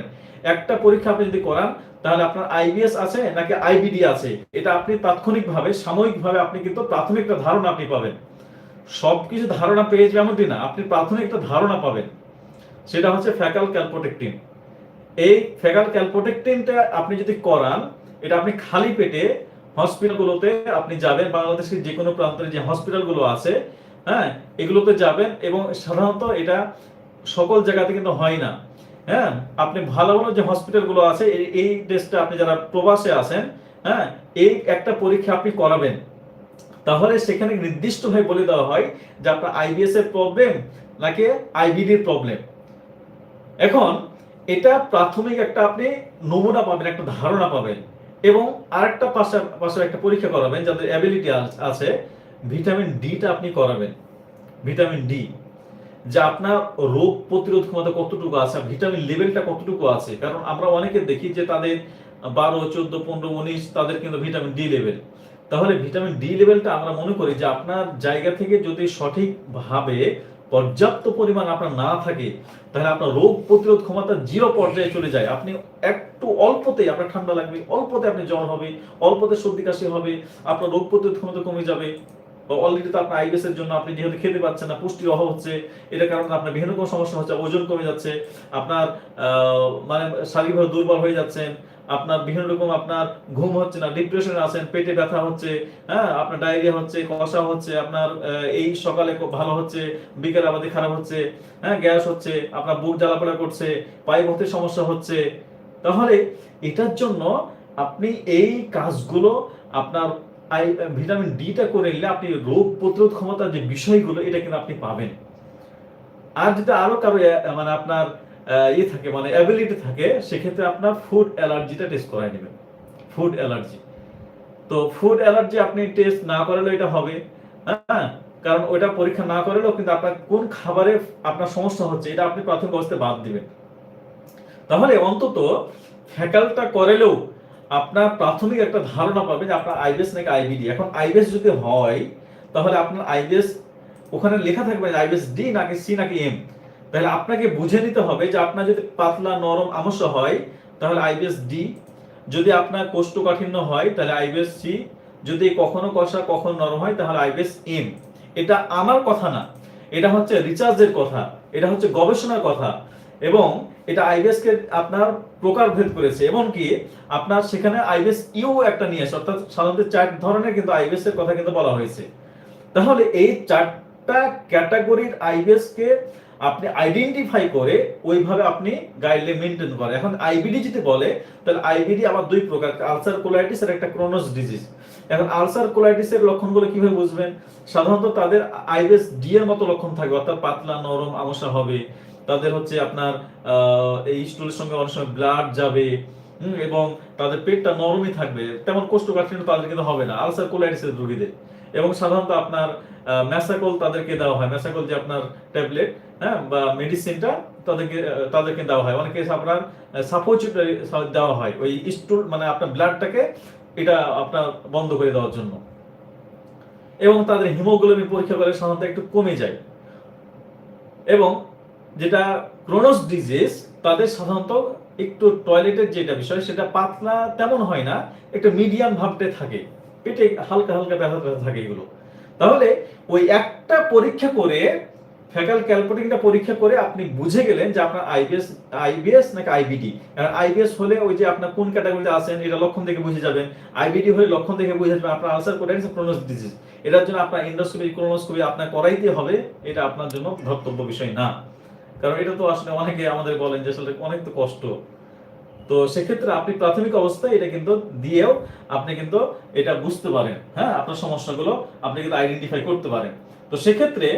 একটা পরীক্ষা আপনি যদি করান, তাহলে আপনার আইবিএস আছে নাকি আইবিডি আছে এটা আপনি তাৎক্ষণিকভাবে সাময়িকভাবে আপনি কিন্তু প্রাথমিক একটা ধারণা আপনি পাবেন। সবকিছু ধারণা পেয়ে যাবে এমনটি না, আপনি প্রাথমিক একটা ধারণা পাবেন। সেটা হচ্ছে ফ্যাকাল ক্যালপ্রোটেক্টিন। এই ফ্যাকাল ক্যালপ্রোটেক্টিনটা আপনি যদি করান, এটা আপনি খালি পেটে হসপিটালগুলোতে আপনি যাবেন, বাংলাদেশের যে কোনো প্রান্তের যে হসপিটালগুলো আছে, হ্যাঁ, এগুলোতে যাবেন এবং সাধারণত এটা সকল জায়গাতে কিন্তু হয় না। হ্যাঁ, আপনি ভালো ভালো যে হসপিটালগুলো আছে এই টেস্টটা আপনি যারা প্রবাসে আছেন, হ্যাঁ, এই একটা পরীক্ষা আপনি করাবেন, তাহলে সেখানে নির্দিষ্টভাবে বলে দেওয়া হয় যে আপনার আইবিএস এর প্রবলেম নাকি আইবিডির প্রবলেম। এখন এটা প্রাথমিক একটা আপনি নমুনা পাবেন, একটা ধারণা পাবেন এবং আরেকটা পাশে একটা পরীক্ষা করাবেন যাদের অ্যাবিলিটি আছে, ভিটামিন ডিটা আপনি করাবেন। ভিটামিন ডি, যে আপনার রোগ প্রতিরোধ ক্ষমতা কতটুকু আছে, ভিটামিন লেভেলটা কতটুকু আছে। কারণ আমরা অনেকে দেখি যে তাদের 12, 14, 15, 19 তাদের কিন্তু ভিটামিন ডি লেভেল। তাহলে ভিটামিন ডি লেভেলটা আমরা মনে করি যে আপনার জায়গা থেকে যদি সঠিকভাবে পর্যাপ্ত পরিমাণ আপনার না থাকে, তাহলে আপনার রোগ প্রতিরোধ ক্ষমতা 0 পর্যায়ে চলে যায়। আপনি একটু অল্পতেই আপনার ঠান্ডা লাগবে, অল্পতে আপনি জ্বর হবে, অল্পতে সর্দি কাশি হবে, আপনার রোগ প্রতিরোধ ক্ষমতা কমে যাবে। অলরেডি তো আপনার আইবিএস এর জন্য আপনি যেহেতু খেতে পাচ্ছেন না, পুষ্টির অভাব হচ্ছে, এটা কারণে আপনার বিভিন্ন রকম সমস্যা হচ্ছে, ওজন কমে যাচ্ছে, আপনার মানে শারীরিকভাবে দুর্বল হয়ে যাচ্ছেন, আপনার বিভিন্ন রকম আপনার ঘুম হচ্ছে না, ডিপ্রেশনে আছেন, পেটে ব্যথা হচ্ছে, হ্যাঁ, আপনার ডায়রিয়া হচ্ছে, কষা হচ্ছে, আপনার এই সকালে খুব ভালো হচ্ছে, বিকেলে আবার খারাপ হচ্ছে, হ্যাঁ, গ্যাস হচ্ছে, আপনার বুক জ্বালাপোড়া করছে, পায়ে ভর্তির সমস্যা হচ্ছে। তাহলে এটার জন্য আপনি এই কাজগুলো আপনার ভিটামিন ডিটা করে নিলে আপনি রোগ প্রতিরোধ ক্ষমতার যে বিষয়গুলো এটা কিন্তু আপনি পাবেন। আর যদি আরো কারো মানে আপনার থাকে মানে অ্যাবিলিটি থাকে, সেক্ষেত্রে আপনার ফুড অ্যালার্জিটা টেস্ট করাই নেবেন। ফুড অ্যালার্জি, তো ফুড অ্যালার্জি আপনি টেস্ট না করালেও এটা হবে, হ্যাঁ, কারণ ওইটা পরীক্ষা না করালেও কিন্তু আপনার কোন খাবারে আপনার সমস্যা হচ্ছে এটা আপনি প্রাথমিক অবস্থায় বাদ দিবেন। তাহলে অন্তত ফ্যাকালটা করেলেও আপনার প্রাথমিক একটা ধারণা পাবে যে আপনার আইবিএস নাকি আইবিডি। এখন আইবিএস যদি হয়, তাহলে আপনার আইবিএস ওখানে লেখা থাকবে আইবিএস ডি নাকি সি নাকি এম। তাহলে আপনাকে বুঝে নিতে হবে যে আপনার যদি পাতলা নরম আমসা হয় তাহলে আইবিএস ডি, যদি আপনার কোষ্ঠকাঠিন্য হয় তাহলে আইবিএস সি, যদি কখনো কষা কখনো নরম হয় তাহলে আইবিএস এম। এটা আমার কথা না, এটা হচ্ছে রিসার্চের কথা, এটা হচ্ছে গবেষণার কথা এবং এটা আইবিএস কে আপনার প্রকারভেদ করেছে। এমনকি আপনার সেখানে আইবিএস ইউ একটা নিয়ে আসে, অর্থাৎ সাধারণত 4 ধরনের কিন্তু আইবিএস এর কথা কিন্তু বলা হয়েছে। তাহলে এই 4টা ক্যাটাগরির আইবিএস কে আপনি আইডেন্টিফাই করে ওইভাবে আপনি গাইডলাইন মেনটেন করেন। এখন আইবিডি যদি বলে, তাহলে আইবিডি আবার 2 প্রকার, আলসার কোলাইটিস আর একটা ক্রোনোস ডিজিজ। এখন আলসার কোলাইটিসের লক্ষণগুলো কিভাবে বুঝবেন? সাধারণত তাদের আইবিএস ডি এর মতো লক্ষণ থাকবে, অর্থাৎ পাতলা নরম আমসা হবে, তাদের হচ্ছে আপনার এই স্টুলের সঙ্গে অনেক সময় ব্লাড যাবে এবং তাদের পেটটা নরমই থাকবে, তেমন কোষ্ঠকাঠিন্য তাদের কিন্তু হবে না আলসার কোলাইটিসের রোগীদের। এবং সাধারণত আপনার ম্যাসাকল তাদেরকে দেওয়া হয়, ম্যাসাকল যে আপনার ট্যাবলেট, হ্যাঁ, বা মেডিসিনটা তাদেরকে দেওয়া হয়। অনেকে আপনার সাপোজিটরি দেওয়া হয় ওই স্টুল মানে আপনার ব্লাডটাকে এটা আপনার বন্ধ করে দেওয়ার জন্য। এবং তাদের হিমোগ্লোবিন পরীক্ষা করে সাধারণত একটু কমে যায়। এবং যেটা ক্রোনোস ডিজিজ, তাদের সাধারণত একটু টয়লেটের যেটা বিষয় সেটা পাতলা তেমন হয় না, একটা মিডিয়াম ভাবতে থাকে, পেটে হালকা হালকা ব্যথা থাকে এগুলো। তাহলে ওই একটা পরীক্ষা করে ফ্যাকাল ক্যালপ্রোটেক্টিনটা পরীক্ষা করে আপনি বুঝে গেলেন যে আপনার আইবিএস নাকি আইবিডি। আইবিএস হলে ওই যে আপনার কোন ক্যাটাগরিতে আছেন এটা লক্ষণ দেখে বুঝে যাবেন, আইবিডি হলে লক্ষণ দেখে বুঝে যাবেন আপনার আলসার কোলাইটিস ক্রোনোস ডিজিজ। এটার জন্য আপনার এন্ডোস্কোপি কোলোনোস্কোপি আপনার করাইতে হবে, এটা আপনার জন্য ধর্তব্য বিষয় না। কারণ এটা তো আসলে অনেকে আমাদের বলেন যে আসলে অনেক তো কষ্ট। তো সেক্ষেত্রে আপনি প্রাথমিক অবস্থায় এটা কিন্তু দিয়েও আপনি কিন্তু এটা বুঝতে পারেন, হ্যাঁ, আপনার সমস্যাগুলো আপনি কিন্তু আইডেন্টিফাই করতে পারেন। তো সেক্ষেত্রে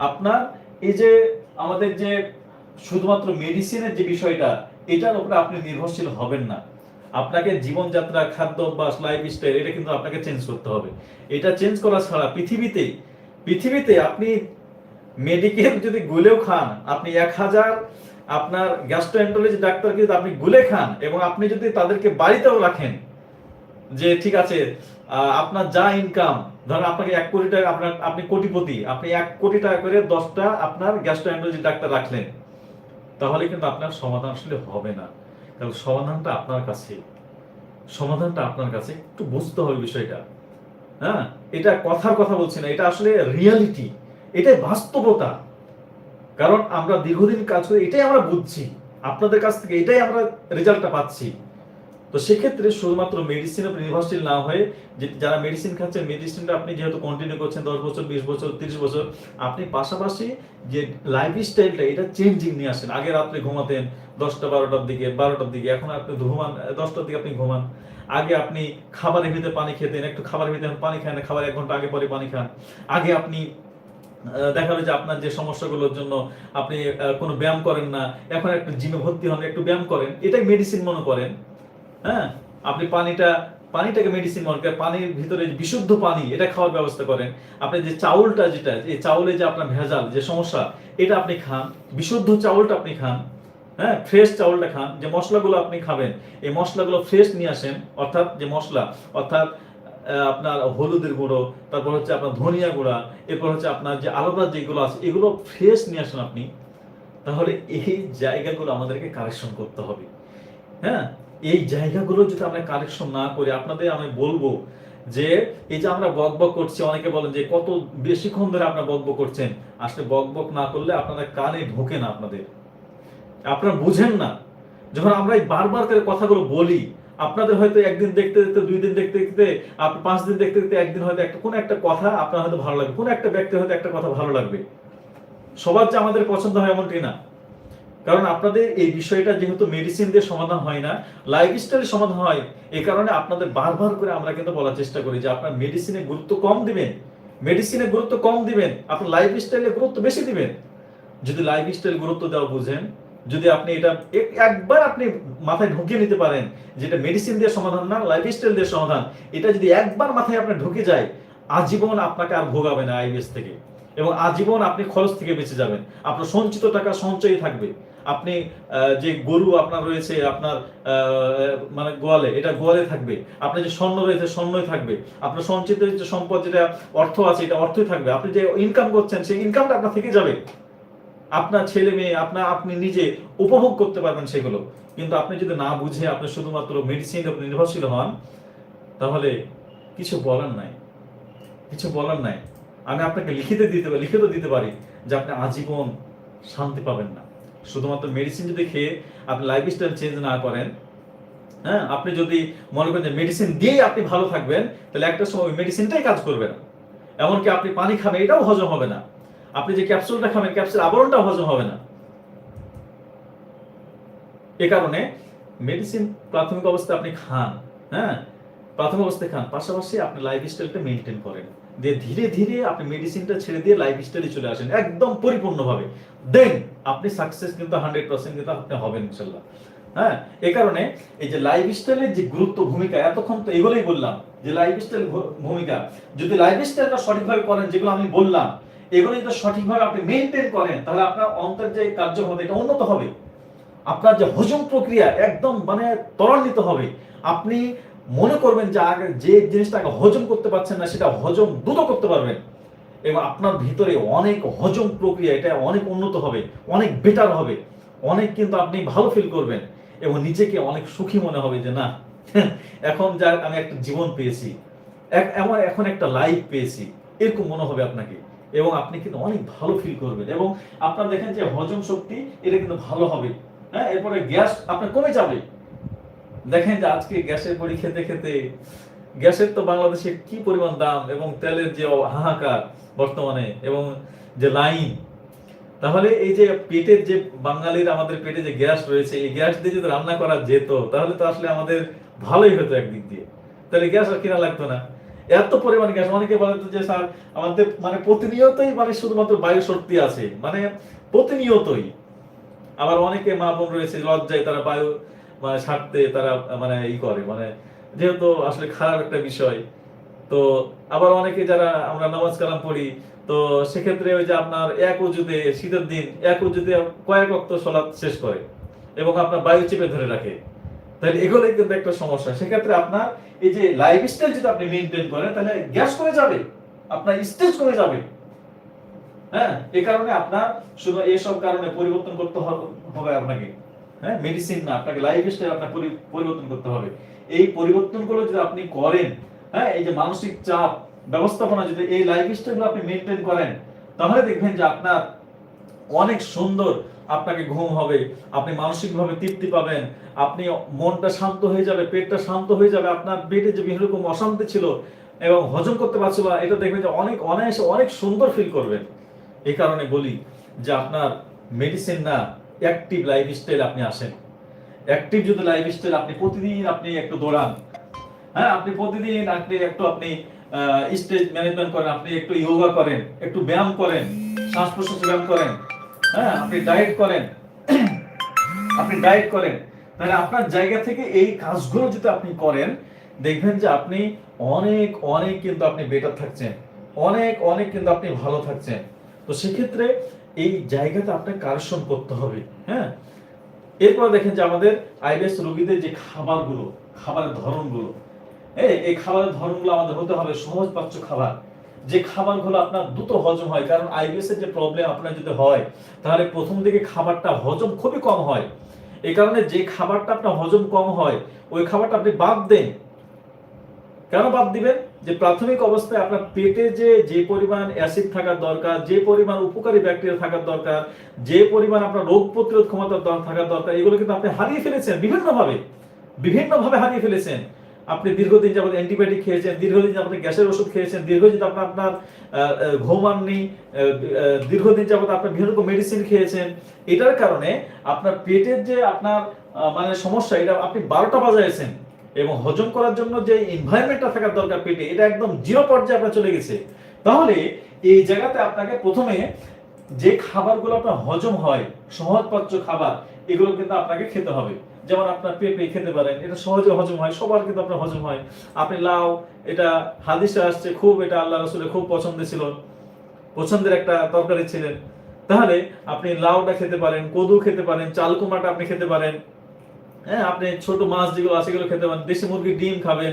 আপনার এই যে আমাদের যে শুধুমাত্র মেডিসিনের যে বিষয়টা, এটার উপরে আপনি নির্ভরশীল হবেন না। আপনাকে জীবনযাত্রা, খাদ্য অভ্যাস, লাইফস্টাইল এটা কিন্তু আপনাকে চেঞ্জ করতে হবে। এটা চেঞ্জ করা ছাড়া পৃথিবীতে আপনি মেডিকেল যদি গুলেও খান, আপনি 1000 আপনার গ্যাস্ট্রোএন্টারোলজি ডাক্তারকে যদি আপনি গুলে খান এবং আপনি যদি তাদেরকে বাড়িতেও রাখেন, যে ঠিক আছে আপনার যা ইনকাম, ধরেন আপনাকে 1 কোটি টাকা, আপনি কোটিপতি, আপনি 1 কোটি টাকা করে 10টা আপনার গ্যাস্ট্রোএন্টারোলজি ডাক্তার রাখলেন, তাহলে কিন্তু আপনার সমাধান আসলে হবে না। কারণ সমাধানটা আপনার কাছে একটু বুঝতে হবে বিষয়টা। হ্যাঁ, এটা কথার কথা বলছি না, এটা আসলে রিয়ালিটি, এটাই বাস্তবতা। কারণ আমরা দীর্ঘদিন কাজ করে এটাই আমরা বুঝছি, আপনাদের কাছ থেকে এটাই আমরা রেজাল্টটা পাচ্ছি। তো সেক্ষেত্রে শুধুমাত্র মেডিসিনের উপর নির্ভরশীল না হয়ে, যে যারা মেডিসিন খাচ্ছেন, মেডিসিনটা আপনি যেহেতু কন্টিনিউ করছেন 10 বছর, 20 বছর, 30 বছর, আপনি পাশাপাশি যে লাইফস্টাইলটা এটা চেঞ্জিং নিয়ে আসেন। আগে রাত্রে ঘুমাতেন 10টা 12টার দিকে, এখন আপনি ঘুমান 10টার দিকে, আপনি ঘুমান। আগে আপনি খাবারের ভিতরে পানি খেতেন, একটু খাবারের ভিতরে পানি খান না, খাবার 1 ঘন্টা আগে পরে পানি খান। আগে আপনি দেখা যায় যে আপনার যে সমস্যাগুলোর জন্য আপনি কোনো ব্যায়াম করেন না, এখন একটা জিমে ভর্তি হন, একটু ব্যায়াম করেন, এটাই মেডিসিন মনে করেন। হ্যাঁ, আপনি পানিটাকে মেডিসিন মনে করেন, পানির ভিতরে বিশুদ্ধ পানি এটা খাওয়ার ব্যবস্থা করেন। আপনি যে চাউলটা, যেটা এই চাউলে যে আপনার ভেজাল যে সমস্যা, এটা আপনি খান, বিশুদ্ধ চাউলটা আপনি খান। হ্যাঁ, ফ্রেশ চাউলটা খান। যে মশলাগুলো আপনি খাবেন, এই মশলাগুলো ফ্রেশ নিয়ে আসেন, অর্থাৎ যে মশলা, অর্থাৎ আপনার হলুদের গুঁড়ো, তারপর হচ্ছে আপনার ধনিয়া গুঁড়া, এরপর হচ্ছে আপনার যে আলাদা যেগুলো আছে, এগুলো ফ্রেশ নিয়ে আসেন আপনি। তাহলে এই জায়গাগুলো আমাদেরকে কারেকশন করতে হবে। হ্যাঁ, এই জায়গাগুলো যদি আমরা কারেকশন না করি, আপনাদের আমি বলবো যে এই যে আমরা বকবক করছি, অনেকে বলেন যে কত বেশিক্ষণ ধরে আপনারা বকবক করছেন, আসলে বকবক না করলে আপনাদের কানে ঢোকে না, আপনারা বুঝেন না। যখন আমরা এই বারবার করে কথাগুলো বলি, আপনাদের হয়তো একদিন দেখতে দেখতে, 2 দিন দেখতে দেখতে, 5 দিন দেখতে দেখতে, একদিন হয়তো কোনো একটা কথা আপনার হয়তো ভালো লাগবে, কোনো একটা ব্যক্তি হয়তো একটা কথা ভালো লাগবে। সবার যে আমাদের পছন্দ হয় এমনটি না। কারণ আপনাদের এই বিষয়টা যেহেতু মেডিসিন দিয়ে সমাধান হয় না, লাইফস্টাইলের সমাধান হয়, এই কারণে আপনাদের বারবার করে আমরা কিন্তু বলার চেষ্টা করি যে আপনার মেডিসিনে গুরুত্ব কম দিবেন, আপনার লাইফস্টাইলে গুরুত্ব বেশি দিবেন। যদি লাইফস্টাইল গুরুত্ব দেওয়া বুঝেন, যদি আপনি এটা একবার আপনি মাথায় ঢুকিয়ে নিতে পারেন, যেটা মেডিসিন দিয়ে সমাধান না, লাইফস্টাইল দিয়ে সমাধান, এটা যদি একবার মাথায় আপনার ঢুকে যায়, আজীবন আপনাকে আর ভোগাবে না আইবিএস থেকে, এবং আজীবন আপনি খরচ থেকে বেঁচে যাবেন। আপনার সঞ্চিত টাকা সঞ্চয়ই থাকবে। আপনি যে গরু আপনার রয়েছে আপনার মানে গোয়ালে, এটা গোয়ালে থাকবে। আপনার যে স্বর্ণ রয়েছে স্বর্ণই থাকবে। আপনার সঞ্চিত যে সম্পদ, যেটা অর্থ আছে, এটা অর্থই থাকবে। আপনি যে ইনকাম করছেন, সেই ইনকামটা আপনার থেকে যাবে। আপনার ছেলে মেয়ে, আপনি নিজে উপভোগ করতে পারবেন সেগুলো। কিন্তু আপনি যদি না বুঝে আপনি শুধুমাত্র মেডিসিনের উপর নির্ভরশীল হন, তাহলে কিছু বলার নাই। আমি আপনাকে লিখিত দিতে পারি যে আপনি আজীবন শান্তি পাবেন না। শুধুমাত্র মেডিসিন যদি খেয়ে আপনি লাইফস্টাইল চেঞ্জ না করেন, হ্যাঁ, আপনি যদি মনে করেন যে মেডিসিন দিয়েই আপনি ভালো থাকবেন, তাহলে একটা সময় মেডিসিনটাই কাজ করবে না। এমনকি আপনি পানি খাবেন, এটাও হজম হবে না। আপনি যে ক্যাপসুলটা খাবেন, ক্যাপসুল আবরণটাও হজম হবে না। এ কারণে মেডিসিন প্রাথমিক অবস্থায় আপনি খান, হ্যাঁ, প্রাথমিক অবস্থায় খান, পাশাপাশি আপনি লাইফস্টাইলটা মেনটেন করেন, দিয়ে ধীরে ধীরে আপনি মেডিসিনটা ছেড়ে দিয়ে লাইফস্টাইলে চলে আসেন একদম পরিপূর্ণভাবে। দেন আপনি সাকসেস কিন্তু 100% কিন্তু আপনি হবেন ইনশাআল্লাহ। হ্যাঁ, এই কারণে এই যে লাইফস্টাইলের যে গুরুত্ব, ভূমিকা, এতক্ষণ তো এগুলোই বললাম যে লাইফস্টাইল ভূমিকা, যদি লাইফস্টাইলটা সঠিকভাবে করেন, যেগুলো আমি বললাম, এগুলো যদি সঠিকভাবে আপনি মেনটেন করেন, তাহলে আপনার অন্তর যে কার্যক্ষমতা, এটা উন্নত হবে। আপনার যে হজম প্রক্রিয়া একদম মানে ত্বরান্বিত হবে। আপনি মনে করবেন যে আগে যে জিনিসটাকে হজম করতে পারছেন না, সেটা হজম দ্রুত করতে পারবেন, এবং আপনার ভিতরে অনেক হজম প্রক্রিয়া এটা অনেক উন্নত হবে, অনেক বেটার হবে, অনেক কিন্তু আপনি ভালো ফিল করবেন, এবং নিজেকে অনেক সুখী মনে হবে যে না, এখন যা আমি একটা জীবন পেয়েছি, এখন একটা লাইফ পেয়েছি, এরকম মনে হবে আপনাকে, এবং আপনি কিন্তু অনেক ভালো ফিল করবেন, এবং আপনার দেখেন যে হজম শক্তি এটা কিন্তু ভালো হবে। হ্যাঁ, এরপরে গ্যাস আপনার কমে যাবে। দেখেন যে আজকে গ্যাসের বড়ি খেতে খেতে, গ্যাসের তো বাংলাদেশে কি পরিমাণ দাম, এবং তেলের যে হাহাকার বর্তমানে, এবং যে লাইন, তাহলে এই যে পেটের যে বাঙালির আমাদের পেটে যে গ্যাস রয়েছে, এই গ্যাস দিয়ে যদি রান্না করা যেত, তাহলে তো আসলে আমাদের ভালোই হতো একদিক দিয়ে, তাহলে গ্যাস আর কিনা লাগতো না। এত পরিমাণ গ্যাস, অনেকে বলে যে স্যার আমাদের মানে প্রতিনিয়তই মানে শুধুমাত্র বায়ু শক্তি আছে, মানে প্রতিনিয়তই আবার অনেকে মা বোন রয়েছে লজ্জায় তারা বায়ু মানে ছাড়তে তারা মানে ই করে, মানে যেহেতু আসলে খারাপ একটা বিষয়। তো আবার অনেকে যারা আমরা নামাজ কালাম পড়ি, তো সেক্ষেত্রে ওই যে আপনার এক উজুতে শীতের দিন এক উজুতে কয়েক ওয়াক্ত সালাত শেষ করে এবং আপনার বায়ু চেপে ধরে রাখে, তাহলে এগুলোই কিন্তু একটা সমস্যা। সেক্ষেত্রে আপনার এই যে লাইফস্টাইল যদি আপনি মেনটেন করেন তাহলে গ্যাস করে যাবে, আপনার স্টেজ করে যাবে। হ্যাঁ, এই কারণে আপনার শুধু এইসব কারণে পরিবর্তন করতে হবে আপনাকে। হ্যাঁ, মেডিসিন না, আপনাকে লাইফস্টাইল আপনার পরিবর্তন করতে হবে। এই পরিবর্তনগুলো যদি আপনি করেন, হ্যাঁ, এই যে মানসিক চাপ ব্যবস্থাপনা যদি এই লাইফস্টাইলগুলো আপনি মেনটেন করেন, তাহলে দেখবেন যে আপনার অনেক সুন্দর আপনাকে ঘুম হবে, আপনি মানসিকভাবে তৃপ্তি পাবেন, আপনি মনটা শান্ত হয়ে যাবে, পেটটা শান্ত হয়ে যাবে, আপনার পেটে যে বিভিন্ন রকম অশান্তি ছিল এবং হজম করতে পারছিল না, এটা দেখবেন যে অনেক অনায়াসে অনেক সুন্দর ফিল করবেন। এই কারণে বলি যে আপনার মেডিসিন না, অ্যাক্টিভ লাইফস্টাইল আপনি আসেন। অ্যাক্টিভ যদি লাইফস্টাইল আপনি প্রতিদিন আপনি একটু দৌড়ান, হ্যাঁ, আপনি প্রতিদিন আপনি স্টেজ ম্যানেজমেন্ট করেন, আপনি একটু যোগা করেন, একটু ব্যায়াম করেন, শ্বাস প্রশ্বাস ব্যায়াম করেন, হ্যাঁ, আপনি ডায়েট করেন, আপনি ডায়েট করেন, তাহলে আপনার জায়গা থেকে এই কাজগুলো যদি আপনি করেন, দেখবেন যে আপনি অনেক অনেক কিন্তু আপনি বেটার থাকছেন, অনেক অনেক কিন্তু আপনি ভালো থাকছেন। তো সেক্ষেত্রে এই জায়গাতে আপনাকে কারেকশন করতে হবে। হ্যাঁ, এরপর দেখেন যে আমাদের আইবিএস রোগীদের যে খাবারগুলো, খাবারের ধরনগুলো, এই খাবারের ধরনগুলো আমাদের হতে হবে সহজ পাচ্য খাবার, যে খাবারগুলো আপনার দ্রুত হজম হয়। কারণ আইবিএস এর যে প্রবলেম আপনার যদি হয়, তাহলে প্রথম দিকে খাবারটা হজম খুবই কম হয়। এই কারণে যে খাবারটা আপনার হজম কম হয় ওই খাবারটা আপনি বাদ দেন। কেন বাদ দিবেন? যে প্রাথমিক অবস্থায় আপনার পেটে যে পরিমাণ অ্যাসিড থাকার দরকার, যে পরিমাণ উপকারী ব্যাকটেরিয়া থাকার দরকার, যে পরিমাণ আপনার রোগ প্রতিরোধ ক্ষমতা থাকার দরকার, এগুলো কিন্তু আপনি হারিয়ে ফেলেছেন বিভিন্নভাবে, বিভিন্নভাবে হারিয়ে ফেলেছেন। আপনি দীর্ঘদিন যাবত অ্যান্টিবায়োটিক খেয়েছেন, দীর্ঘদিন যাবত গ্যাসের ওষুধ খেয়েছেন, দীর্ঘদিন আপনার ঘুমাননি, দীর্ঘদিন যাবত আপনার বিভিন্ন রকম মেডিসিন খেয়েছেন। এটার কারণে আপনার পেটের যে আপনার মানে সমস্যা, এটা আপনি 12টা বাজাইছেন এবং হজম করার জন্য যে এনভায়রনমেন্টটা থাকার দরকার পেটে, এটা একদম জিরো পর্যায়ে আপনার চলে গেছে। তাহলে এই জায়গাতে আপনাকে প্রথমে যে খাবারগুলো আপনার হজম হয়, সহজপাচ্য খাবার, এগুলো কিন্তু আপনাকে খেতে হবে। যেমন আপনার পেঁপে খেতে পারেন, এটা সহজে হজম হয়, সবার কিন্তু আপনার হজম হয়। আপনি লাউ, এটা হাদিসে আসছে খুব, এটা আল্লাহ রাসূলের খুব পছন্দের ছিল, পছন্দের একটা তরকারি ছিলেন। তাহলে আপনি লাউটা খেতে পারেন, কদু খেতে পারেন, চালকুমাটা আপনি খেতে পারেন, হ্যাঁ, আপনি ছোট মাছ যেগুলো আছে এগুলো খেতে পারেন, দেশি মুরগির ডিম খাবেন,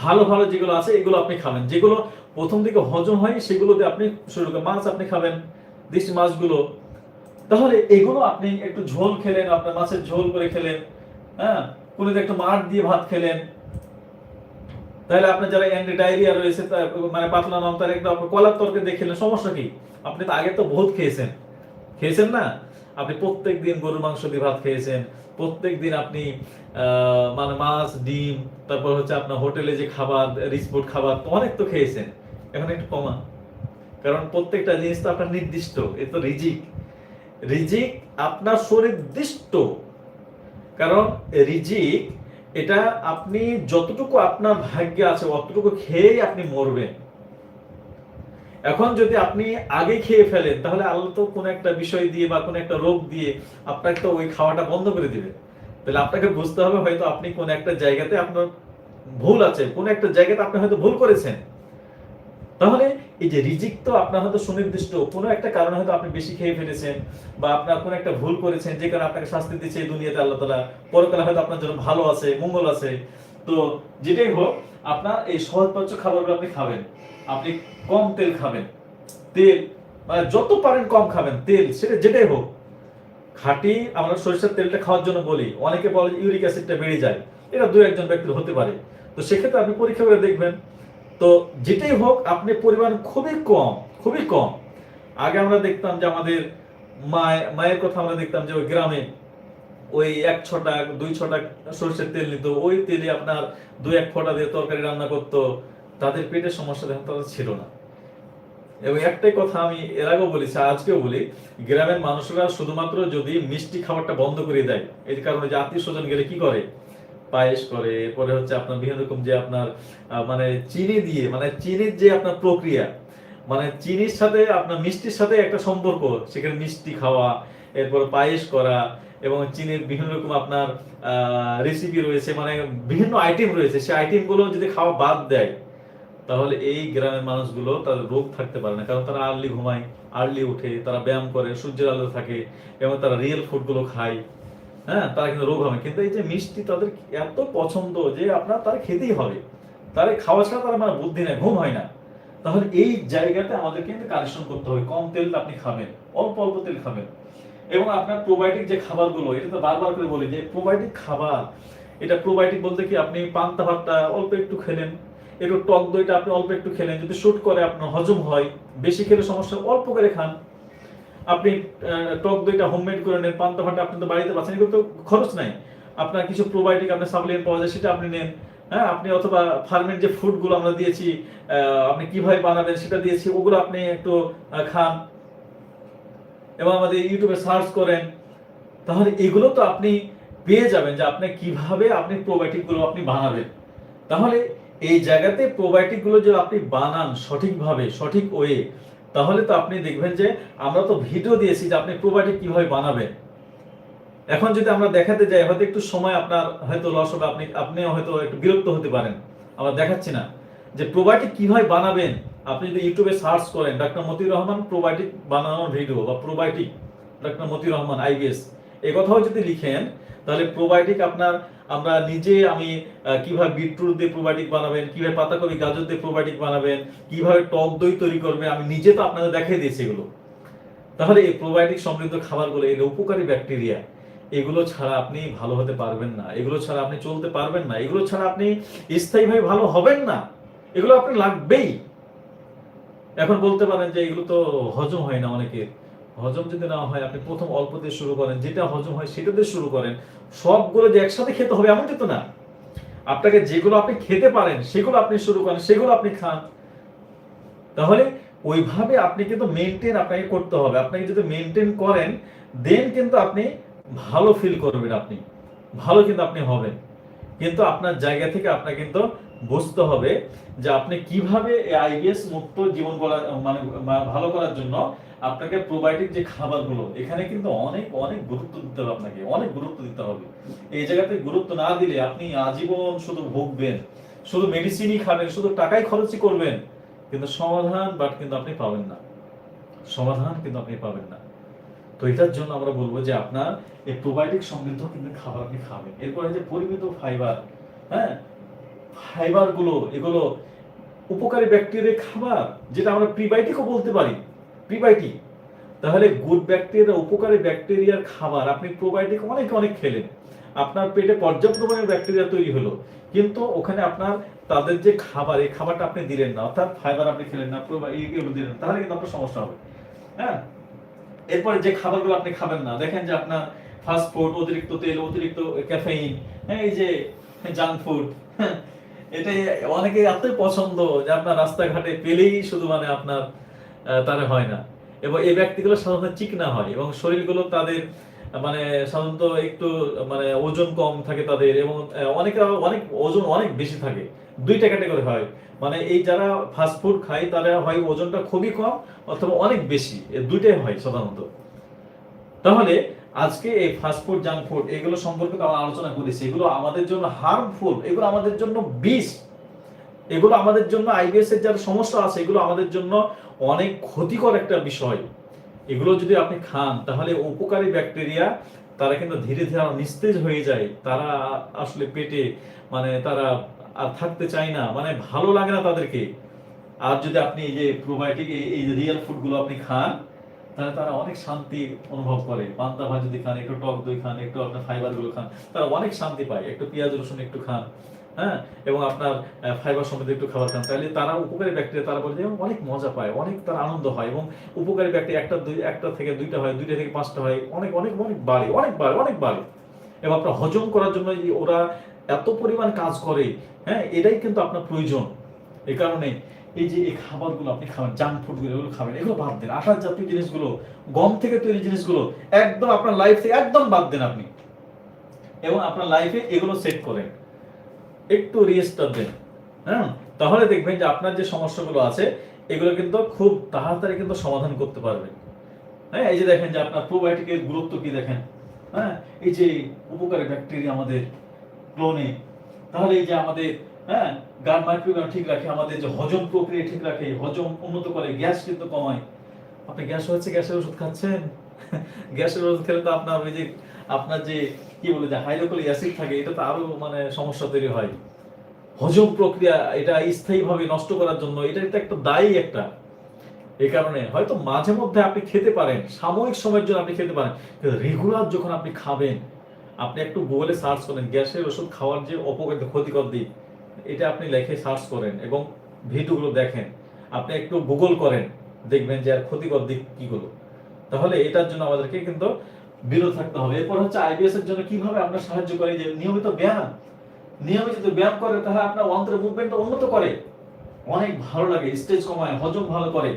ভালো ভালো যেগুলো আছে এগুলো আপনি খাবেন, যেগুলো প্রথম দিকে হজম হয় সেগুলোতে আপনি শুরু করেন। মাছ আপনি খাবেন, দেশি মাছগুলো। তাহলে এগুলো আপনি একটু ঝোল খেলেন, আপনার মাছের ঝোল করে খেলেন, হ্যাঁ, কোনোদিন একটু মাছ দিয়ে ভাত খেলেন। তাহলে আপনার যারা অ্যান্টি ডায়রিয়া রয়েছে, মানে পাতলা নাম, তার একটু আপনি কলার তরকারি দিয়ে খেলেন, সমস্যা কি? আপনি তো আগে তো বহুত খেয়েছেন, খেয়েছেন না? আপনি প্রত্যেক দিন গরুর মাংস দিয়ে ভাত খেয়েছেন, প্রত্যেক দিন আপনি মানে মাছ ডিম, তারপর হচ্ছে আপনার হোটেলে যে খাবার, রিচ ফুড খাবার তো অনেক তো খেয়েছেন। এখন একটু কমান, কারণ প্রত্যেকটা জিনিস তো আপনার নির্দিষ্ট, এ তো রিজিক, রিজিক আপনার সুনির্দিষ্ট। কারণ রিজিক এটা আপনি যতটুকু আপনার ভাগ্যে আছে অতটুকু খেয়েই আপনি মরবেন। এখন যদি আপনি আগে খেয়ে ফেলেন, তাহলে আল্লাহ তো কোনো একটা বিষয় দিয়ে বা কোনো একটা রোগ দিয়ে আপনাকে তো ওই খাওয়াটা বন্ধ করে দিবে। তাহলে আপনাকে বুঝতে হবে হয়তো আপনি কোন একটা জায়গাতে আপনার ভুল আছে, কোন একটা জায়গাতে আপনি হয়তো ভুল করেছেন। তাহলে এই যে রিজিক তো আপনার হয়তো সুনির্দিষ্ট, কোনো একটা কারণে হয়তো আপনি বেশি খেয়ে ফেলেছেন বা আপনার কোনো একটা ভুল করেছেন, যে কারণে আপনাকে শাস্তি দিচ্ছে এই দুনিয়াতে আল্লাহ তাআলা, পরকালে হয়তো আপনার জন্য ভালো আছে, মঙ্গল আছে। তো যেটাই হোক, আপনার এই সহজপাচ্য খাবারগুলো আপনি খাবেন, আপনি কম তেল খাবেন, তেল মানে যত পারেন কম খাবেন, তেল সেটা যেটাই হোক। খাঁটি আমরা সরিষার তেলটা খাওয়ার জন্য বলি, অনেকে বলে ইউরিক অ্যাসিডটা বেড়ে যায়, এটা দুই একজন ব্যক্তির হতে পারে। তো সেক্ষেত্রে আপনি পরীক্ষা করে দেখবেন। তো যেটাই হোক, আপনি পরিমাণ খুবই কম, খুবই কম। আগে আমরা দেখতাম যে আমাদের মায়ের কথা আমরা দেখতাম যে ওই গ্রামে ওই 1 ছটা 2 ছটা সরষের তেল নিত, ওই তেলে আপনার 2-1 ফোঁটা দিয়ে তরকারি রান্না করতো, তাদের পেটের সমস্যা দেখুন তাদের ছিল না। এবং একটাই কথা আমি এর আগেও বলেছি, আজকেও বলি, গ্রামের মানুষরা শুধুমাত্র যদি মিষ্টি খাবারটা বন্ধ করে দেয়, এই কারণে যে আত্মীয় স্বজন গেলে কি করে, পায়েস করে, পরে হচ্ছে আপনার বিভিন্ন রকম যে আপনার মানে চিনি দিয়ে, মানে চিনির যে আপনার প্রক্রিয়া, মানে চিনির সাথে আপনার মিষ্টির সাথে একটা সম্পর্ক, সেখানে মিষ্টি খাওয়া এরপর পায়েস করা, এবং চীনের বিভিন্ন রকম আপনার রেসিপি রয়েছে, মানে বিভিন্ন আইটেম রয়েছে, সেই আইটেমগুলো যদি খাওয়া বাদ দেয়, তাহলে এই গ্রামের মানুষগুলো তাদের রোগ থাকতে পারে না। কারণ তারা আর্লি ঘুমায়, আর্লি উঠে, তারা ব্যায়াম করে, সূর্যের আলো থাকে, এবং তারা রিয়েল ফুডগুলো খায়। হ্যাঁ, তারা কিন্তু রোগ হবে। কিন্তু এই যে মিষ্টি তাদের এত পছন্দ যে আপনার তারা খেতেই হবে, তারা খাওয়া ছাড়া তারা মানে বুদ্ধি নেই, ঘুম হয় না। তাহলে এই জায়গাতে আমাদের কিন্তু কারেকশন করতে হবে। কম তেল আপনি খাবেন, অল্প অল্প তেল খাবেন। এবং আপনার প্রোবায়োটিক যে খাবারগুলো, এটা তো বারবার করে বলি যে প্রোবায়োটিক খাবার, এটা প্রোবায়োটিক বলতে কি, আপনি পান্তা ভাতটা অল্প একটু খেলেন, একটু টক দইটা আপনি অল্প একটু খেলেন, যদি শুট করে আপনার হজম হয়, বেশি খেলে সমস্যা, অল্প করে খান। আপনি টক দইটা হোমমেড করে নেন, পান্তা ভাতটা আপনি তো বাড়িতে পাচ্ছেন, এগুলো তো খরচ নাই। আপনার কিছু প্রোবায়োটিক আপনার সাপ্লিমেন্ট পাওয়া যায়, সেটা আপনি নেন। হ্যাঁ, আপনি অথবা ফার্মের যে ফুডগুলো আমরা দিয়েছি, আপনি কিভাবে বানাবেন সেটা দিয়েছি, ওগুলো আপনি একটু খান, এবং আমাদের ইউটিউবে সার্চ করেন। তাহলে এগুলো তো আপনি পেয়ে যাবেন যে আপনি কিভাবে আপনি প্রোবায়োটিক গুলো আপনি বানাবেন। তাহলে এই জায়গাতে প্রোবায়োটিক গুলো যদি আপনি বানান সঠিকভাবে, সঠিক ওয়ে, তাহলে তো আপনি দেখবেন যে আমরা তো ভিডিও দিয়েছি যে আপনি প্রোবায়োটিক কিভাবে বানাবেন। এখন যদি আমরা দেখাতে যাই, হয়তো একটু সময় আপনার হয়তো লস হবে, আপনি হয়তো একটু বিরক্ত হতে পারেন, আমরা দেখাচ্ছি না যে প্রোবায়োটিক কিভাবে বানাবেন। আপনি যদি ইউটিউবে সার্চ করেন ডাক্তার মতিউর রহমান প্রোবায়োটিক বানানোর ভিডিও, বা probiotic doctor Motiur Rahman IBS, এই কথাও যদি লিখেন, তাহলে প্রোবায়োটিক আপনার, আমরা নিজে, আমি কিভাবে বিটরুট দিয়ে প্রোবায়োটিক বানাবেন, কিভাবে পাতাকপি গাজর দিয়ে প্রোবায়োটিক বানাবেন, কিভাবে টক দই তৈরি করবেন, আমি নিজে তো আপনাদের দেখিয়ে দিয়েছি এগুলো। তাহলে এই প্রোবায়োটিক সমৃদ্ধ খাবারগুলো, এর উপকারী ব্যাকটেরিয়া, এগুলো ছাড়া আপনি ভালো হতে পারবেন না, এগুলো ছাড়া আপনি চলতে পারবেন না, এগুলো ছাড়া আপনি স্থায়ীভাবে ভালো হবেন না, এগুলো আপনি লাগবেই। এখন বলতে পারেন যে এগুলো তো হজম হয় না অনেকের। হজম যদি না হয়, আপনি প্রথম অল্প দিয়ে শুরু করেন, যেটা হজম হয় সেটা দিয়ে শুরু করেন। সবগুলো যে একসাথে খেতে হবে এমন কিন্তু না। আপনাকে যেগুলো আপনি খেতে পারেন সেগুলো আপনি শুরু করেন, সেগুলো আপনি খান। তাহলে ওইভাবে আপনি কিন্তু মেনটেন আপনাকে করতে হবে। আপনাকে যদি মেনটেন করেন, দেন কিন্তু আপনি ভালো ফিল করবেন, আপনি ভালো কিন্তু আপনি হবেন। কিন্তু আপনার জায়গা থেকে আপনাকে কিন্তু বুঝতে হবে যে আপনি কিভাবে এই আইবিএস মুক্ত জীবন গড়া, মানে ভালো করার জন্য আপনাকে প্রোবায়োটিক যে খাবারগুলো, এখানে কিন্তু অনেক অনেক গুরুত্ব দিতে হবে, আপনাকে অনেক গুরুত্ব দিতে হবে। এই জায়গাতে গুরুত্ব না দিলে আপনি আজীবন শুধু ভুগবেন, শুধু মেডিসিনই খাবেন, শুধু টাকাই খরচই করবেন, কিন্তু সমাধান কিন্তু আপনি পাবেন না, সমাধান কিন্তু আপনি পাবেন না। তো এটার জন্য আমরা বলবো যে আপনার এই প্রোবায়োটিক সমৃদ্ধ কিন্তু খাবার আপনি খাবেন। এরপরে যে পরিমিত ফাইবার, হ্যাঁ, ফাইবার গুলো, এগুলো উপকারী ব্যাকটেরিয়ার খাবার, যেটা আমরা প্রিবায়োটিকও বলতে পারি, প্রিবায়োটিক। তাহলে গুড ব্যাকটেরিয়া, উপকারী ব্যাকটেরিয়ার খাবার আপনি প্রোবায়োটিক অনেক অনেক খেলেন, আপনার পেটে পর্যাপ্ত পরিমাণে ব্যাকটেরিয়া তৈরি হলো, কিন্তু ওখানে আপনার তাদের যে খাবার, এই খাবারটা আপনি দিলেন না, অর্থাৎ ফাইবার আপনি খেলেন না, এইগুলো দিলেন না, তাহলে কিন্তু আপনার সমস্যা হবে। হ্যাঁ, এরপরে যে খাবারগুলো আপনি খাবেন না, দেখেন যে আপনার ফাস্ট ফুড, অতিরিক্ত তেল, অতিরিক্ত ক্যাফেইন, হ্যাঁ, এই যে জাঙ্ক ফুড, এটা অনেকে এতই পছন্দ যে আপনার রাস্তাঘাটে পেলেই শুধু মানে আপনার তারা হয় না। এবং এই ব্যক্তিগুলো সাধারণত চিকনা হয়, এবং শরীরগুলো তাদের মানে সাধারণত একটু মানে ওজন কম থাকে তাদের, এবং অনেকে অনেক ওজন অনেক বেশি থাকে। দুইটা ক্যাটাগরি হয়, মানে এই যারা ফাস্ট ফুড খায় তারা হয় ওজনটা খুবই কম অথবা অনেক বেশি, এই দুইটাই হয় সাধারণত। তাহলে আজকে এই ফাস্ট ফুড, জাঙ্ক ফুড, এগুলো সম্পর্কে আমরা আলোচনা করেছি, এগুলো আমাদের জন্য হার্মফুল, এগুলো আমাদের জন্য বিষ, এগুলো আমাদের জন্য আইবিএস এর যার সমস্যা আছে, এগুলো আমাদের জন্য অনেক ক্ষতিকর একটা বিষয়। এগুলো যদি আপনি খান, তাহলে উপকারী ব্যাকটেরিয়া তারা কিন্তু ধীরে ধীরে নিস্তেজ হয়ে যায়, তারা আসলে পেটে মানে তারা আর থাকতে চায় না, মানে ভালো লাগে না তাদেরকে। আর যদি আপনি এই যে প্রোবায়োটিক, এই রিয়েল ফুড গুলো আপনি খান, তাহলে তারা অনেক শান্তি অনুভব করে। পান্তা ভাত যদি খান, একটু টক দই খান, একটু আপনার ফাইবার গুলো খান, তারা অনেক শান্তি পায়। একটু পেঁয়াজ রসুন একটু খান, হ্যাঁ, এবং আপনার ফাইবার সমৃদ্ধ একটু খাবার খান, তাহলে তারা উপকারী ব্যাকটেরিয়া, তারা বলে যে অনেক মজা পায়, অনেক তার আনন্দ হয়, এবং উপকারী ব্যাকটেরিয়া একটা থেকে দুইটা হয়, দুইটা থেকে পাঁচটা হয়, অনেক অনেক অনেক বাড়ে, অনেক বাড়ে, অনেক বাড়ে। এবং আপনার হজম করার জন্য ওরা এত পরিমাণ কাজ করে, হ্যাঁ, এটাই কিন্তু আপনার প্রয়োজন। এই কারণে এই যে এই খাবারগুলো আপনি খাবেন, জাঙ্ক ফুডগুলো, এগুলো খাবেন, এগুলো বাদ দেন। আটার জাতীয় জিনিসগুলো, গম থেকে তৈরি জিনিসগুলো একদম আপনার লাইফ থেকে একদম বাদ দেন আপনি, এবং আপনার লাইফে এগুলো সেট করেন, একটু রিস্টার্ট দেন। হ্যাঁ, তাহলে দেখবেন যে আপনার যে সমস্যাগুলো আছে এগুলো কিন্তু খুব তাড়াতাড়ি কিন্তু সমাধান করতে পারবেন। হ্যাঁ, এই যে দেখেন যে আপনার প্রোবায়োটিকের গুরুত্ব কি দেখেন। হ্যাঁ, এই যে উপকারী ব্যাকটেরিয়া আমাদের ক্লোনে, তাহলে এই যে আমাদের, হ্যাঁ, গাট মাইক্রোবিয়াম ঠিক রাখে, আমাদের যে হজম প্রক্রিয়া ঠিক রাখে, হজম উন্নত করে, গ্যাস কিন্তু কমায়। আপনি গ্যাস হচ্ছে, গ্যাসের ওষুধ খাচ্ছেন। গ্যাসের ওষুধ খেলে তো আপনার ওই যে আপনার যে কি বলে যে হাইড্রোক্লোরিক অ্যাসিড থাকে, এটা তো আরো মানে সমস্যা তৈরি হয়। হজম প্রক্রিয়া এটা স্থায়ীভাবে নষ্ট করার জন্য এটা একটা দায়ী একটা। এই কারণে হয়তো মাঝে মধ্যে আপনি খেতে পারেন, সাময়িক সময়ের জন্য আপনি খেতে পারেন, কিন্তু রেগুলার যখন আপনি খাবেন, আপনি একটু গুগলে সার্চ করেন গ্যাসের ওষুধ খাওয়ার যে অপকারিতা, ক্ষতিকর দিক, এটা আপনি লেখে সার্চ করেন এবং ভিডিওগুলো দেখেন। আপনি একটু গুগল করেন, দেখবেন যে আর ক্ষতিকর দিক কিগুলো। তাহলে এটার জন্য আমাদেরকে কিন্তু বিরত থাকতে হবে। এরপর হচ্ছে আইবিএস এর জন্য কিভাবে আমরা সাহায্য করি, যে নিয়মিত ব্যায়াম। নিয়মিত যদি ব্যায়াম করে তাহলে আপনার অন্ত্রের মুভমেন্টটা উন্নত করে, অনেক ভালো লাগে, স্ট্রেস কমায়, হজম ভালো করে।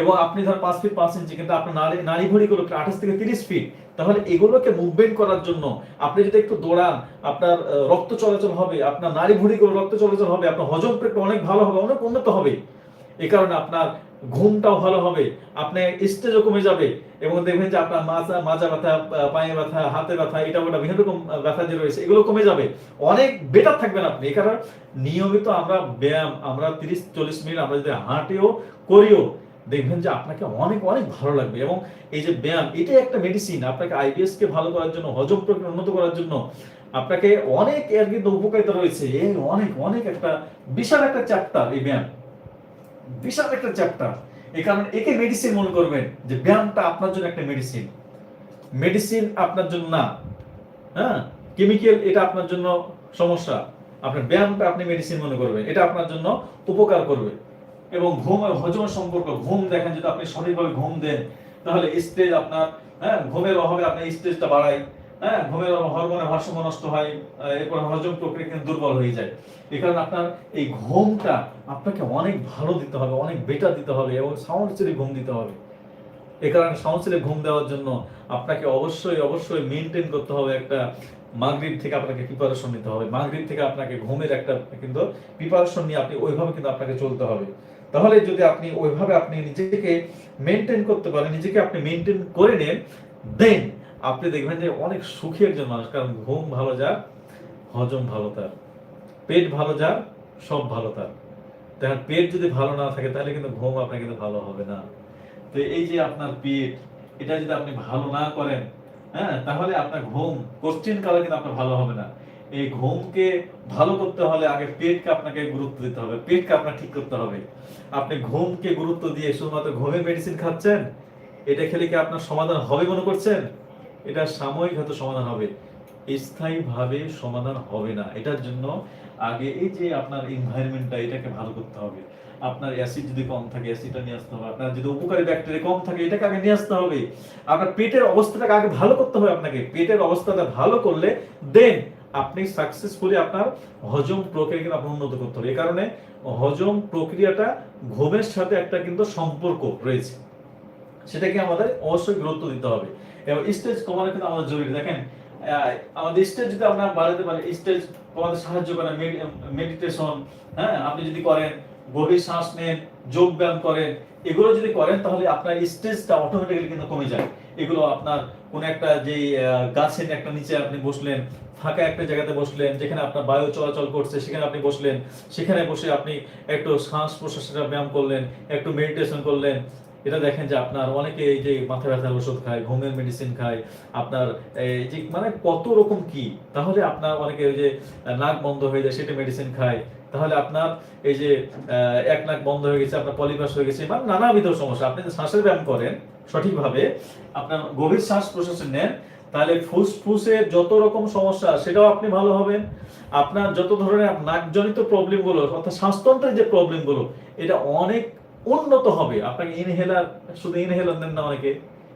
এবং আপনি ধর 5 ফিট 5 ইঞ্চি, কিন্তু আপনার নাড়ি ভুঁড়িগুলো 28 থেকে 30 ফিট, তাহলে এগুলোকে মুভমেন্ট করার জন্য আপনি যদি একটু দৌড়ান, আপনার রক্ত চলাচল হবে, আপনার নাড়ি ভুঁড়িগুলো রক্ত চলাচল হবে, আপনার হজম প্রক্রিয়া অনেক ভালো হবে, অনেক উন্নত হবে। এই কারণে আপনার ঘুমটাও ভালো হবে, আপনার স্ট্রেসও কমে যাবে, এবং দেখবেন যে আপনার মাজা ব্যথা, পায়ে ব্যথা, হাতে ব্যথা, এটা ওটা বিভিন্ন রকম ব্যথা যে রয়েছে এগুলো কমে যাবে, অনেক বেটার থাকবেন আপনি। এই কারণে নিয়মিত আমরা ব্যায়াম, আমরা 30-40 মিনিট আমরা যদি হাঁটিও করিও, দেখবেন যে আপনাকে অনেক অনেক ভালো লাগবে। এবং এই যে ব্যায়াম, এটাই একটা মেডিসিন আপনাকে আইবিএস কে ভালো করার জন্য, হজম প্রক্রিয়া উন্নত করার জন্য আপনাকে অনেক এর কিন্তু উপকারিতা রয়েছে। এই অনেক অনেক একটা বিশাল একটা চ্যাপ্টার এই ব্যায়াম, বিশাল একটা চ্যাপ্টার। এই কারণে একে মেডিসিন মনে করবেন, যে ব্যায়ামটা আপনার জন্য একটা মেডিসিন। মেডিসিন আপনার জন্য না, হ্যাঁ, কেমিক্যাল এটা আপনার জন্য সমস্যা। আপনার ব্যায়ামটা আপনি মেডিসিন মনে করবেন, এটা আপনার জন্য উপকার করবে। এবং ঘুম আর হজমের সম্পর্ক, ঘুম দেখেন যদি আপনি সঠিকভাবে ঘুম দেন, তাহলে স্ট্রেস আপনার, হ্যাঁ, ঘুমের অভাবে আপনার স্ট্রেসটা বাড়ায়, হ্যাঁ, ঘুমের হরমোনের ভারসাম্য নষ্ট হয়, এরপর হজম প্রক্রিয়া কিন্তু দুর্বল হয়ে যায়। এই কারণে আপনার এই ঘুমটা আপনাকে অনেক ভালো দিতে হবে, অনেক বেটার দিতে হবে, এবং সাউন্ড স্লিপ ঘুম দিতে হবে। এই কারণে সাউন্ড স্লিপ ঘুম দেওয়ার জন্য আপনাকে অবশ্যই অবশ্যই মেনটেন করতে হবে একটা, মাগরিব থেকে আপনাকে প্রিপারেশন নিতে হবে, মাগরিব থেকে আপনাকে ঘুমের একটা কিন্তু প্রিপারেশন নিয়ে আপনি ওইভাবে কিন্তু আপনাকে চলতে হবে। তাহলে যদি আপনি ওইভাবে আপনি নিজেকে মেনটেন করতে পারেন, নিজেকে আপনি মেনটেন করে নেন, দেন আপনি দেখবেন যে অনেক সুখী একজন মানুষ। কারণ ঘুম ভালো যার, হজম ভালো তার, পেট ভালো যার, সব ভালো তার। দেখেন পেট যদি ভালো না থাকে তাহলে কিন্তু ঘুম আপনার কিন্তু ভালো হবে না। তো এই যে আপনার পেট, এটা যদি আপনি ভালো না করেন, হ্যাঁ, তাহলে আপনার ঘুম কোশ্চিন কালে কিন্তু আপনার ভালো হবে না। এই ঘুমকে ভালো করতে হলে আগে পেটকে আপনাকে গুরুত্ব দিতে হবে, পেটকে আপনার ঠিক করতে হবে। আপনি ঘুমকে গুরুত্ব দিয়ে শুধুমাত্র ঘুমের মেডিসিন খাচ্ছেন, এটা খেলে কি আপনার সমাধান হবে মনে করছেন? এটা সাময়িক হয়তো সমাধান হবে, স্থায়ীভাবে সমাধান হবে না। এটার জন্য আগে এই যে আপনার এনভায়রনমেন্টটা, এটাকে ভালো করতে হবে। আপনার অ্যাসিড যদি কম থাকে অ্যাসিডটা নিয়ে আসতে হবে, আপনার যদি উপকারী ব্যাকটেরিয়া কম থাকে এটাকে আগে নিয়ে আসতে হবে। আপনার পেটের অবস্থাটাকে আগে ভালো করতে হবে, আপনাকে পেটের অবস্থাটা ভালো করলে দেন আপনি সাকসেসফুলি আপনার হজম প্রক্রিয়া কিন্তু আপনার উন্নত করতে হবে। এই কারণে হজম প্রক্রিয়াটা ঘুমের সাথে একটা কিন্তু সম্পর্ক রয়েছে, সেটাকে আমাদের অবশ্যই গুরুত্ব দিতে হবে। এবং স্ট্রেস কমানো কিন্তু আমাদের জরুরি। দেখেন আমাদের স্ট্রেস যদি আমরা বাড়াতে পারি, স্ট্রেস কমাতে সাহায্য করে মেডিটেশন, হ্যাঁ, আপনি যদি করেন, গভীর শ্বাস নেন, যোগ ব্যায়াম করেন, এগুলো যদি করেন তাহলে আপনার স্ট্রেসটা অটোমেটিক্যালি কিন্তু কমে যায়। এগুলো আপনার কোন একটা যে গাছের একটা নিচে আপনি বসলেন, ফাঁকা একটা জায়গাতে বসলেন, যেখানে আপনার বায়ু চলাচল করছে সেখানে আপনি বসলেন, সেখানে বসে আপনি একটু শ্বাস প্রশ্বাসের ব্যায়াম করলেন, একটু মেডিটেশন করলেন। এটা দেখেন যে আপনার অনেকে এই যে মাথা ব্যথার ওষুধ খায়, ঘুমের মেডিসিন খায়, আপনার এই যে মানে কত রকম কি, তাহলে আপনার অনেকে ওই যে নাক বন্ধ হয়ে যায় সেটা মেডিসিন খায়, তাহলে আপনার এই যে এক নাক বন্ধ হয়ে গেছে, আপনার পলিপাস হয়ে গেছে, মানে নানাবিধ সমস্যা। আপনি যদি শ্বাসের ব্যায়াম করেন সঠিকভাবে, আপনার গভীর শ্বাস প্রশ্বাস নেন, তাহলে ফুসফুসের যত রকম সমস্যা সেটাও আপনি ভালো হবেন। আপনার যত ধরনের নাকজনিত প্রবলেম গুলো, অর্থাৎ শ্বাসতন্ত্রের যে প্রবলেম গুলো, এটা অনেক উন্নত হবে। আপনাকে ইনহেলার, শুধু ইনহেলার নেন না অনেকে,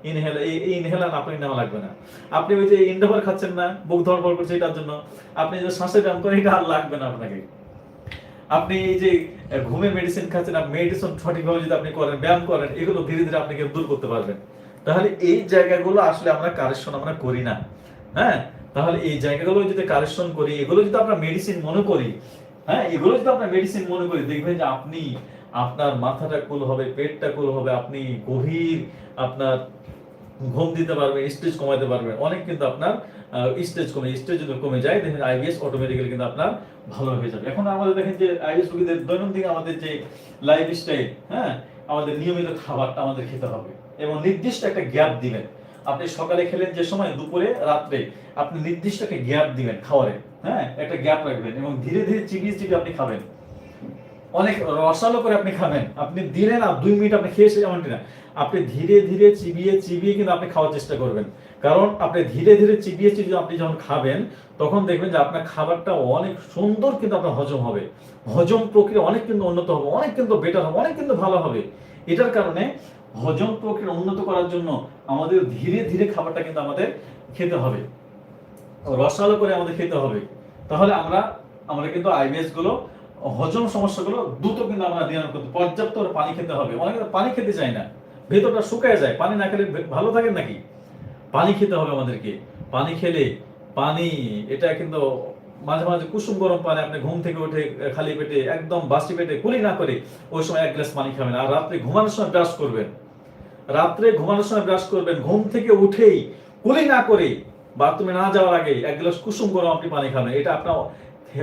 ইনহেলার, এই ইনহেলার আপনাকে নেওয়া লাগবে না। আপনি ওই যে ইন্ডোভার খাচ্ছেন না, বুক ধড়ফড় করছে, এটার জন্য আপনি যে শ্বাসের ব্যায়াম করেন এটা আর লাগবে না আপনাকে। আপনি এই যে ঘুমের মেডিসিন খাচ্ছেন, মেডিসিন সঠিকভাবে যদি আপনি করেন, ব্যায়াম করেন, এগুলো ধীরে ধীরে আপনাকে দূর করতে পারবেন। তাহলে এই জায়গাগুলো আসলে আমরা কারেকশন আমরা করি না, হ্যাঁ। তাহলে এই জায়গাগুলো যদি কারেকশন করি, এগুলো যদি আমরা মেডিসিন মনে করি, হ্যাঁ, এগুলো যদি আমরা মেডিসিন মনে করি, দেখবেন যে আপনি আপনার মাথাটা কুল হবে, পেটটা কুল হবে, আপনি গভীর আপনার ঘুম দিতে পারবেন, স্ট্রেস কমাতে পারবেন। অনেক কিন্তু আপনার স্ট্রেস যদি কমে যায়, দেখেন আইবিএস অটোমেটিক্যালি কিন্তু আপনার ভালো হয়ে যাবে। এখন আমাদের দেখেন যে আইবিএস রোগীদের দৈনন্দিন আমাদের যে লাইফস্টাইল, হ্যাঁ, আমাদের নিয়মিত খাবারটা আমাদের খেতে হবে এবং নির্দিষ্ট একটা গ্যাপ দিবেন। আপনি সকালে খেলেন যে সময়, দুপুরে, রাত্রে, আপনি নির্দিষ্ট একটা গ্যাপ দিবেন খাবারে, হ্যাঁ, একটা গ্যাপ রাখবেন এবং ধীরে ধীরে চিবিয়ে চিবিয়ে আপনি খাবেন। অনেক রসালো করে আপনি খাবেন, আপনি দিলেন আর 2 মিনিট আপনি খেয়ে এসে এমনটি না, আপনি ধীরে ধীরে চিবিয়ে চিবিয়ে কিন্তু আপনি খাওয়ার চেষ্টা করবেন। কারণ আপনি ধীরে ধীরে চিবিয়ে চিবিয়ে আপনি যখন খাবেন, তখন দেখবেন যে আপনার খাবারটা অনেক সুন্দর কিন্তু আপনার হজম হবে, হজম প্রক্রিয়া অনেক কিন্তু উন্নত হবে, অনেক কিন্তু বেটার হবে, অনেক কিন্তু ভালো হবে। এটার কারণে হজম প্রক্রিয়া উন্নত করার জন্য আমাদের ধীরে ধীরে খাবারটা কিন্তু আমাদের খেতে হবে, রসালো করে আমাদের খেতে হবে। তাহলে আমরা আমরা কিন্তু আইবিএস গুলো, হজম সমস্যাগুলো দ্রুত কিন্তু আমরা নিরাময় করতে, পর্যাপ্ত পানি খেতে হবে। অনেকে পানি খেতে চায় না, ভেতরটা শুকায় যায়, পানি না খেলে ভালো থাকেন নাকি? পানি খেতে হবে আমাদেরকে। পানি খেলে, পানি এটা কিন্তু মাঝে মাঝে কুসুম গরম পানি, আপনি ঘুম থেকে উঠে খালি পেটে, একদম বাসি পেটে, কুলি না করে ওই সময় 1 গ্লাস পানি খাবেন। আর রাত্রে ঘুমানোর সময় ব্রাশ করবেন, রাত্রে ঘুমানোর সময় ব্রাশ করবেন, ঘুম থেকে উঠেই কুলি না করে, বাথরুমে না যাওয়ার আগে 1 গ্লাস কুসুম গরম আপনি পানি খাবেন। এটা আপনার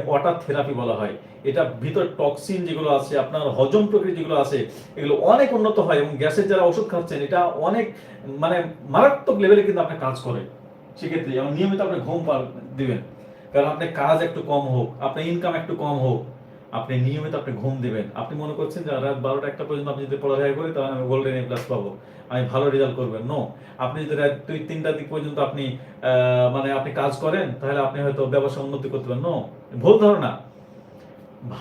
ওয়াটার থেরাপি বলা হয়। এটা ভিতর টক্সিন যেগুলো আছে, আপনার হজম প্রক্রিয়া যেগুলো আছে, এগুলো অনেক উন্নত হয় এবং গ্যাসের যারা ওষুধ খাচ্ছেন, এটা অনেক মানে মারাত্মক লেভেলে কিন্তু আপনার কাজ করে। সেক্ষেত্রে এবং নিয়মিত আপনি ঘুম দিবেন, কারণ আপনার কাজ একটু কম হোক, আপনার ইনকাম একটু কম হোক, আপনি নিয়মিত আপনি ঘুম দিবেন। আপনি মনে করছেন যে রাত 12টা 1টা পর্যন্ত আপনি যদি পড়ালেখা করি, তাহলে আমি গোল্ডেন এ প্লাস পাবো, আমি ভালো রেজাল্ট করবেন। নো, আপনি যদি রাত 2-3টার দিক পর্যন্ত আপনি মানে আপনি কাজ করেন, তাহলে আপনি হয়তো ব্যবসা উন্নতি করতে পারেন। নো, ভুল ধারণা।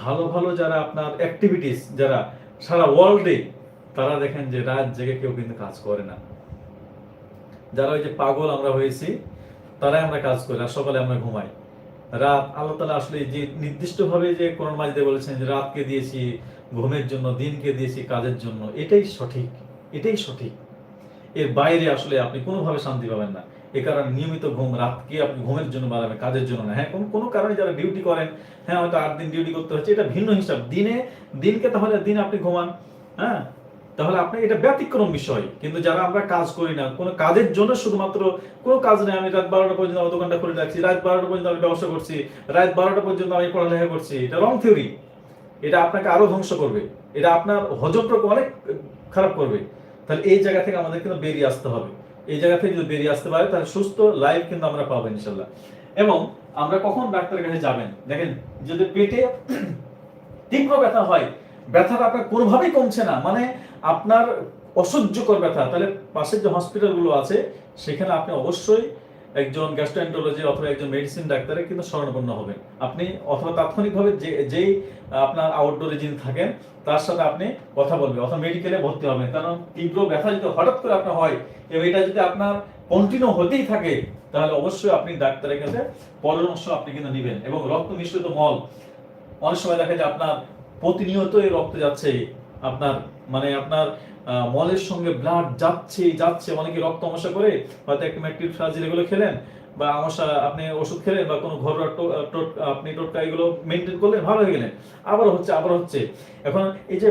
ভালো ভালো যারা আপনার অ্যাক্টিভিটিস, যারা সারা ওয়ার্ল্ডে, তারা দেখেন যে রাত জেগে কেউ কিন্তু কাজ করে না। যারা ওই যে পাগল আমরা হয়েছি, তারাই আমরা কাজ করি আর সকালে আমরা ঘুমাই। রাত আল্লাহ তাআলা আসলে যে নির্দিষ্টভাবে যে কোরআন মাজিদে বলেছেন যে রাতকে দিয়েছি ঘুমের জন্য, দিনকে দিয়েছি কাজের জন্য, এটাই সঠিক, এটাই সঠিক। এর বাইরে আসলে আপনি কোনোভাবে শান্তি পাবেন না। এ কারণে নিয়মিত ঘুম, রাতকে আপনি ঘুমের জন্য বাড়াবেন, কাজের জন্য না। হ্যাঁ, কোনো কারণে যারা ডিউটি করেন, হ্যাঁ হয়তো 8 দিন ডিউটি করতে হচ্ছে, এটা ভিন্ন হিসাব। দিনকে তাহলে দিনে আপনি ঘুমান, হ্যাঁ, তাহলে আপনি এটা ব্যতিক্রম বিষয়। কিন্তু যারা আমরা কাজ করি না, কোনো কাজের জন্য, শুধুমাত্র কোনো কাজ নেই, আমি রাত 12টা পর্যন্ত আমার দোকানটা খুলে রাখছি, রাত 12টা পর্যন্ত আমি ব্যবসা করছি, রাত 12টা পর্যন্ত আমি পড়ালেখা করছি, এটা রং থিওরি। এটা আপনাকে আরো ধ্বংস করবে, এটা আপনার হজম প্রক্রিয়া অনেক খারাপ করবে। তাহলে এই জায়গা থেকে আমাদের কিন্তু বেরিয়ে আসতে হবে। এই জায়গা থেকে যদি বেরিয়ে আসতে পারে, তাহলে সুস্থ লাইফ কিন্তু আমরা পাবো ইনশাল্লাহ। এবং আমরা কখন ডাক্তারের কাছে যাবেন, দেখেন যদি পেটে তীব্র ব্যথা হয়, ব্যথাটা আপনার কোনোভাবেই কমছে না, মানে আপনার অসহ্যকর ব্যথা, তাহলে পাশের যে হসপিটালগুলো আছে, সেখানে আপনি অবশ্যই একজন গ্যাস্ট্রোএন্টারোলজি অথবা একজন মেডিসিন ডাক্তারের কিন্তু শরণাপন্ন হবেন আপনি, অথবা তাৎক্ষণিকভাবে যেই আপনার আউটডোরে যিনি থাকেন, তার সাথে আপনি কথা বলবেন অথবা মেডিকেলে ভর্তি হবেন। কারণ তীব্র ব্যথা যদি হঠাৎ করে আপনার হয় এবং এটা যদি আপনার কন্টিনিউ হতেই থাকে, তাহলে অবশ্যই আপনি ডাক্তারের কাছে পরামর্শ আপনি কিন্তু নেবেন। এবং রক্ত মিশ্রিত মল, অনেক সময় দেখা যায় আপনার প্রতিনিয়ত এই রক্ত যাচ্ছে, আপনার মানে আপনার মলের সঙ্গে ব্লাড যাচ্ছে যাচ্ছে, অনেকে রক্ত আমসা করে, হয়তো একটা ম্যাট্রিক ফ্লাজিল এগুলো খেলেন, বা আমসা আপনি ওষুধ খেলেন, বা কোনো ঘরোয়া আপনি টোটকা এগুলো মেনটেন করলেন, ভালো হয়ে গেলেন, আবার হচ্ছে আবার হচ্ছে। এখন এই যে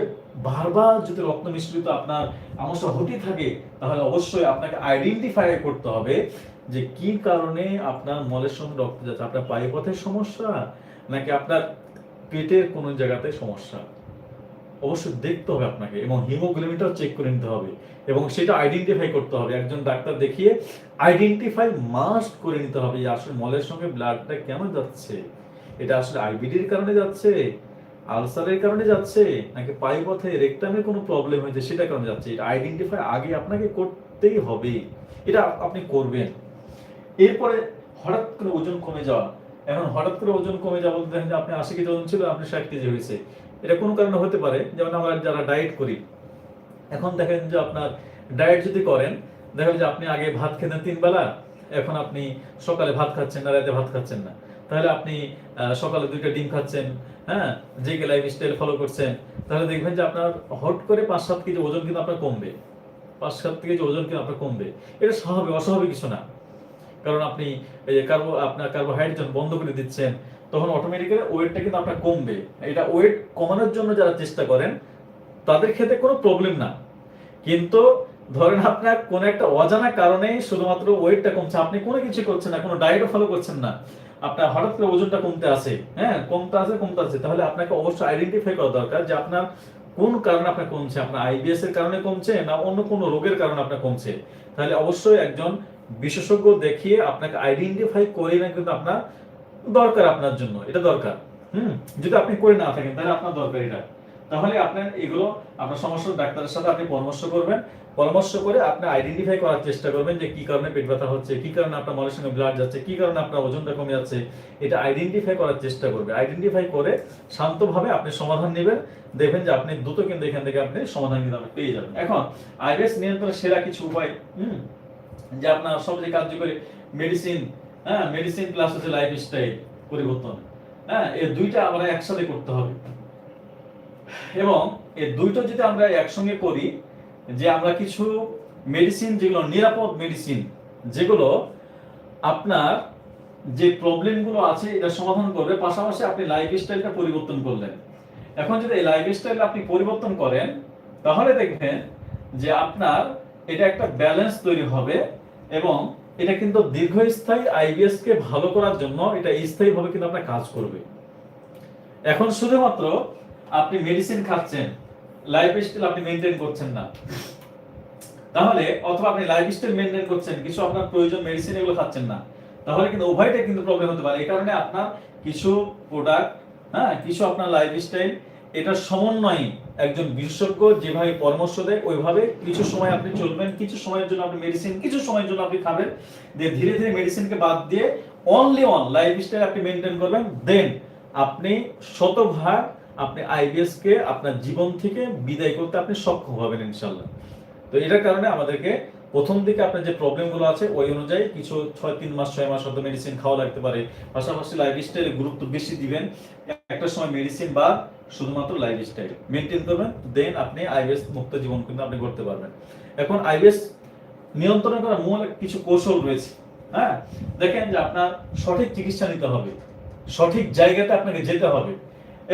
বারবার যদি রক্ত মিশ্রিত আপনার আমসা হতেই থাকে, তাহলে অবশ্যই আপনাকে আইডেন্টিফাই করতে হবে যে কি কারণে আপনার মলের সঙ্গে রক্ত যাচ্ছে। আপনার পায়ুপথের সমস্যা, নাকি আপনার পেটের কোন জায়গাতে সমস্যা, অবশ্যই দেখতে হবে আপনাকে। এবং হিমোগ্লোবিনটাও চেক করে নিতে হবে এবং সেটা আইডেন্টিফাই করতে হবে। একজন ডাক্তার দেখিয়ে আইডেন্টিফাই মাস্ট করে নিতে হবে যে আসলে মলের সঙ্গে ব্লাডটা কেন যাচ্ছে, এটা আসলে আইবিডির কারণে যাচ্ছে, আলসারের কারণে যাচ্ছে, নাকি পায়ুপথে রেকটামে কোনো প্রবলেম হয়েছে সেটা কারণে যাচ্ছে। এটা আইডেন্টিফাই আগে আপনাকে করতেই হবে, এটা আপনি করবেন। এরপরে হঠাৎ করে ওজন কমে যাওয়া, এখন হঠাৎ করে ওজন কমে যাওয়া বলতে দেখেন যে আপনি 80 কেজি ওজন ছিল, আপনি 60 কেজি হয়েছে, এটা কোনো কারণে হতে পারে। যেমন আমরা যারা ডায়েট করি, এখন দেখেন যে আপনার ডায়েট যদি করেন, দেখেন যে আপনি আগে ভাত খেতেন 3 বেলা, এখন আপনি সকালে ভাত খাচ্ছেন না, রাতে ভাত খাচ্ছেন না, তাহলে আপনি সকালে 2টা ডিম খাচ্ছেন, হ্যাঁ, যে লাইফ স্টাইল ফলো করছেন, তাহলে দেখবেন যে আপনার হট করে 5-7 কেজি ওজন কিন্তু আপনার কমবে, 5-7 কেজি ওজন কিন্তু আপনার কমবে। এটা স্বাভাবিক, অস্বাভাবিক কিছু না। কারণ আপনি এই যে আপনার কার্বোহাইড্রেট যখন বন্ধ করে দিচ্ছেন, তখন অটোমেটিক্যালি ওয়েটটা কিন্তু আপনার কমবে। এটা ওয়েট কমানোর জন্য যারা চেষ্টা করেন, তাদের ক্ষেত্রে কোনো প্রবলেম না। কিন্তু ধরেন আপনার কোনো একটা অজানা কারণে শুধুমাত্র ওয়েটটা কমছে, আপনি কোনো কিছু করছেন না, কোনো ডায়েটও ফলো করছেন না, আপনার হঠাৎ করে ওজনটা কমতে আসে, হ্যাঁ কমতে আসে, তাহলে আপনাকে অবশ্যই আইডেন্টিফাই করা দরকার যে আপনার কোন কারণে আপনার কমছে, আপনার আইবিএস এর কারণে কমছে না অন্য কোনো রোগের কারণে আপনার কমছে। তাহলে অবশ্যই একজন বিশেষজ্ঞ দেখিয়ে আপনাকে আইডেন্টিফাই করে না কিন্তু আপনার দরকার, আপনার জন্য এটা দরকার। যদি আপনি করে না থাকেন তাহলে আপনার দরকার এটা। তাহলে আপনার এগুলো আপনার সমস্যা ডাক্তারের সাথে আপনি পরামর্শ করবেন, পরামর্শ করে আপনি আইডেন্টিফাই করার চেষ্টা করবেন যে কি কারণে পেট ব্যথা হচ্ছে, কি কারণে আপনার মলের সঙ্গে ব্লাড যাচ্ছে, কি কারণে আপনার ওজনটা কমে যাচ্ছে, এটা আইডেন্টিফাই করার চেষ্টা করবে। আইডেন্টিফাই করে শান্তভাবে আপনি সমাধান নেবেন, দেখবেন যে আপনি দ্রুত কিন্তু এখান থেকে আপনি সমাধান কিন্তু আপনি পেয়ে যাবেন। এখন আইবিএস নিয়ন্ত্রণের সেরা কিছু উপায় যে আপনার সবচেয়ে কার্যকরী মেডিসিন, মেডিসিন প্লাস হচ্ছে লাইফস্টাইল পরিবর্তন, এই দুইটা আমরা একসাথে করতে হবে। এবং এই দুইটা যদি আমরা একসঙ্গে করি, যে আমরা কিছু মেডিসিন যেগুলো নিরাপদ মেডিসিন, যেগুলো আপনার যে প্রবলেমগুলো আছে এটা সমাধান করবে, পাশাপাশি আপনি লাইফস্টাইলটা পরিবর্তন করলেন। এখন যদি এই লাইফস্টাইল আপনি পরিবর্তন করেন তাহলে দেখবেন যে আপনার এটা একটা ব্যালেন্স তৈরি হবে এবং এটা কিন্তু দীর্ঘস্থায়ী আইবিএস কে ভালো করার জন্য এটা স্থায়ীভাবে কিন্তু আপনার কাজ করবে। এখন শুধুমাত্র আপনি মেডিসিন খাচ্ছেন, লাইফস্টাইল আপনি মেইনটেইন করছেন না, তাহলে অথবা আপনি লাইফস্টাইল মেইনটেইন করছেন কিছু আপনার প্রয়োজন মেডিসিন এগুলো খাচ্ছেন না, তাহলে কিন্তু উভয়টাই কিন্তু প্রবলেম হতে পারে। এই কারণে আপনার কিছু প্রোডাক্ট, কিছু আপনার লাইফস্টাইল এটা সমন্বয়ে একজন বিশেষজ্ঞ যেভাবে পরামর্শ দেয় ওইভাবে কিছু সময় আপনি চলবেন, কিছু সময়ের জন্য আপনি মেডিসিন, কিছু সময়ের জন্য আপনি খাবেন, দিয়ে ধীরে ধীরে মেডিসিনকে বাদ দিয়ে অনলি অন লাইফস্টাইল আপনি মেইনটেইন করবেন, দেন আপনি শতভাগ আপনি আইবিএস কে আপনার জীবন থেকে বিদায় করতে আপনি সক্ষম হবেন ইনশাআল্লাহ। তো এটার কারণে আমাদেরকে প্রথম দিকে আপনার যে প্রবলেমগুলো আছে ওই অনুযায়ী কিছু 3 মাস 6 মাস হয়তো মেডিসিন খাওয়া লাগতে পারে, পাশাপাশি লাইফস্টাইলে গুরুত্ব বেশি দিবেন, একটা সময় মেডিসিন বা শুধুমাত্র লাইফস্টাইল মেইনটেইন করবেন, দেন আপনি আইবিএস মুক্ত জীবন কিন্তু আপনি করতে পারবেন। এখন আইবিএস নিয়ন্ত্রণ করার মূল কিছু কৌশল রয়েছে। দেখেন যে আপনার সঠিক চিকিৎসা নিতে হবে, সঠিক জায়গাতে আপনাকে যেতে হবে